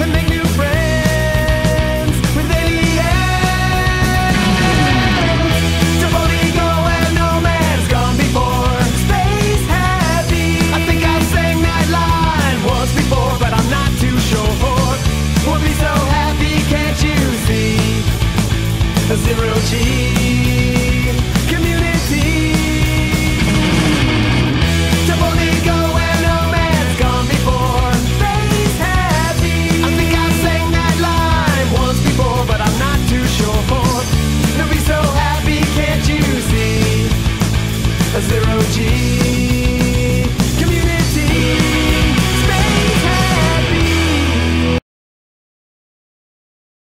Speaker 11: and make new friends with aliens. To Boligo where no man's gone before. Space heavy. I think I sang that line once before, but I'm not too sure. We'll be so happy, can't you see? A zero G.